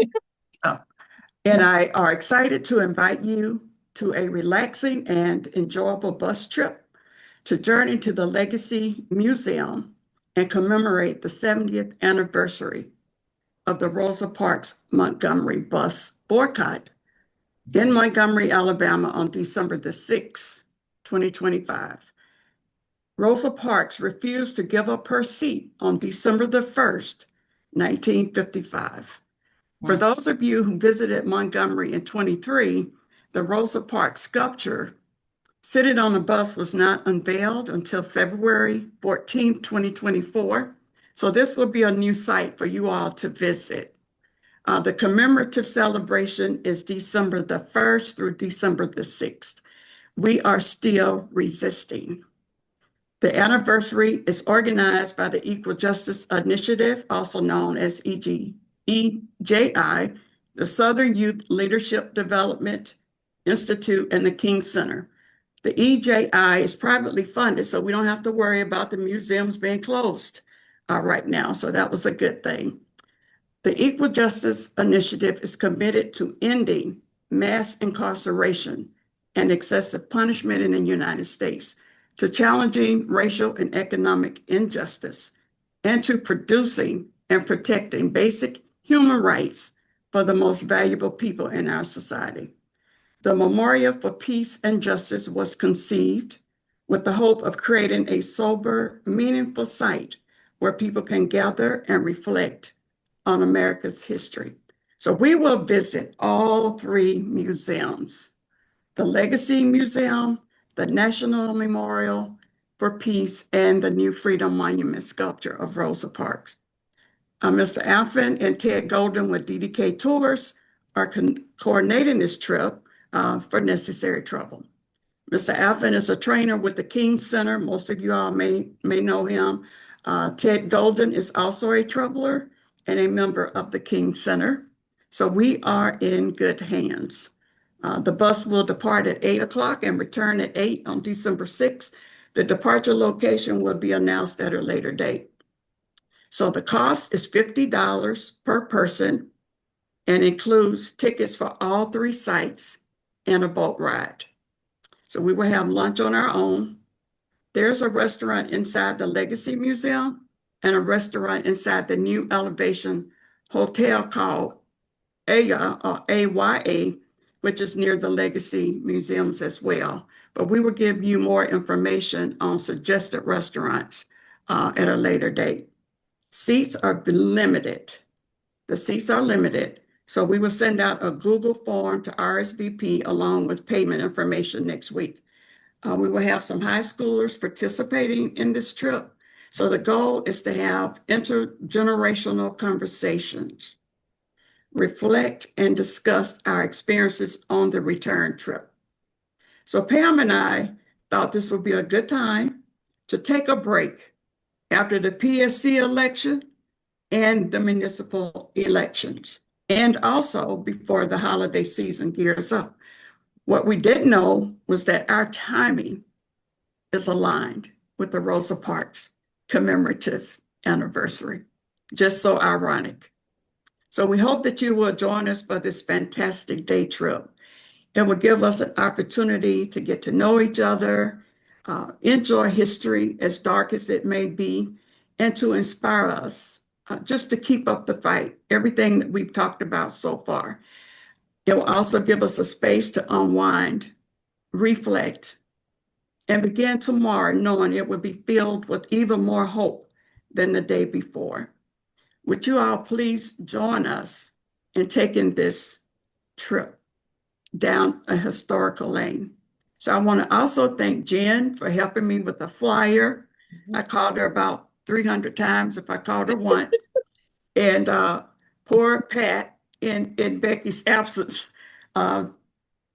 and I are excited to invite you to a relaxing and enjoyable bus trip to journey to the Legacy Museum and commemorate the 70th anniversary of the Rosa Parks Montgomery bus boycott in Montgomery, Alabama on December the 6th, 2025. Rosa Parks refused to give up her seat on December the 1st, 1955. For those of you who visited Montgomery in 23, the Rosa Parks sculpture sitting on the bus was not unveiled until February 14th, 2024. So this will be a new site for you all to visit. The commemorative celebration is December the 1st through December the 6th. We are still resisting. The anniversary is organized by the Equal Justice Initiative, also known as EJI, the Southern Youth Leadership Development Institute, and the King Center. The EJI is privately funded, so we don't have to worry about the museums being closed right now. So that was a good thing. The Equal Justice Initiative is committed to ending mass incarceration and excessive punishment in the United States, to challenging racial and economic injustice, and to producing and protecting basic human rights for the most valuable people in our society. The Memorial for Peace and Justice was conceived with the hope of creating a sober, meaningful site where people can gather and reflect on America's history. So we will visit all three museums: the Legacy Museum, the National Memorial for Peace, and the new Freedom Monument sculpture of Rosa Parks. Mr. Alphen and Ted Golden with DDK Tours are coordinating this trip for Necessary Trouble. Mr. Alphen is a trainer with the King Center. Most of you all may know him. Ted Golden is also a troubler and a member of the King Center. So we are in good hands. The bus will depart at 8 o'clock and return at 8 on December 6th. The departure location will be announced at a later date. So the cost is $50 per person and includes tickets for all three sites and a boat ride. So we will have lunch on our own. There's a restaurant inside the Legacy Museum and a restaurant inside the new Elevation Hotel called Aya, or AYA, which is near the Legacy Museums as well, but we will give you more information on suggested restaurants at a later date. Seats are limited. The seats are limited. So we will send out a Google form to RSVP along with payment information next week. We will have some high schoolers participating in this trip. So the goal is to have intergenerational conversations, reflect and discuss our experiences on the return trip. So Pam and I thought this would be a good time to take a break after the PSC election and the municipal elections, and also before the holiday season gears up. What we didn't know was that our timing is aligned with the Rosa Parks commemorative anniversary. Just so ironic. So we hope that you will join us for this fantastic day trip. It will give us an opportunity to get to know each other, enjoy history, as dark as it may be, and to inspire us just to keep up the fight, everything that we've talked about so far. It will also give us a space to unwind, reflect, and begin tomorrow knowing it will be filled with even more hope than the day before. Would you all please join us in taking this trip down a historical lane? So I want to also thank Jen for helping me with the flyer. I called her about 300 times if I called her once. And poor Pat in Becky's absence,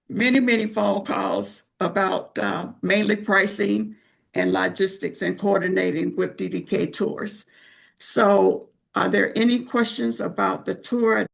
many phone calls about mainly pricing and logistics and coordinating with DDK tours. So are there any questions about the tour?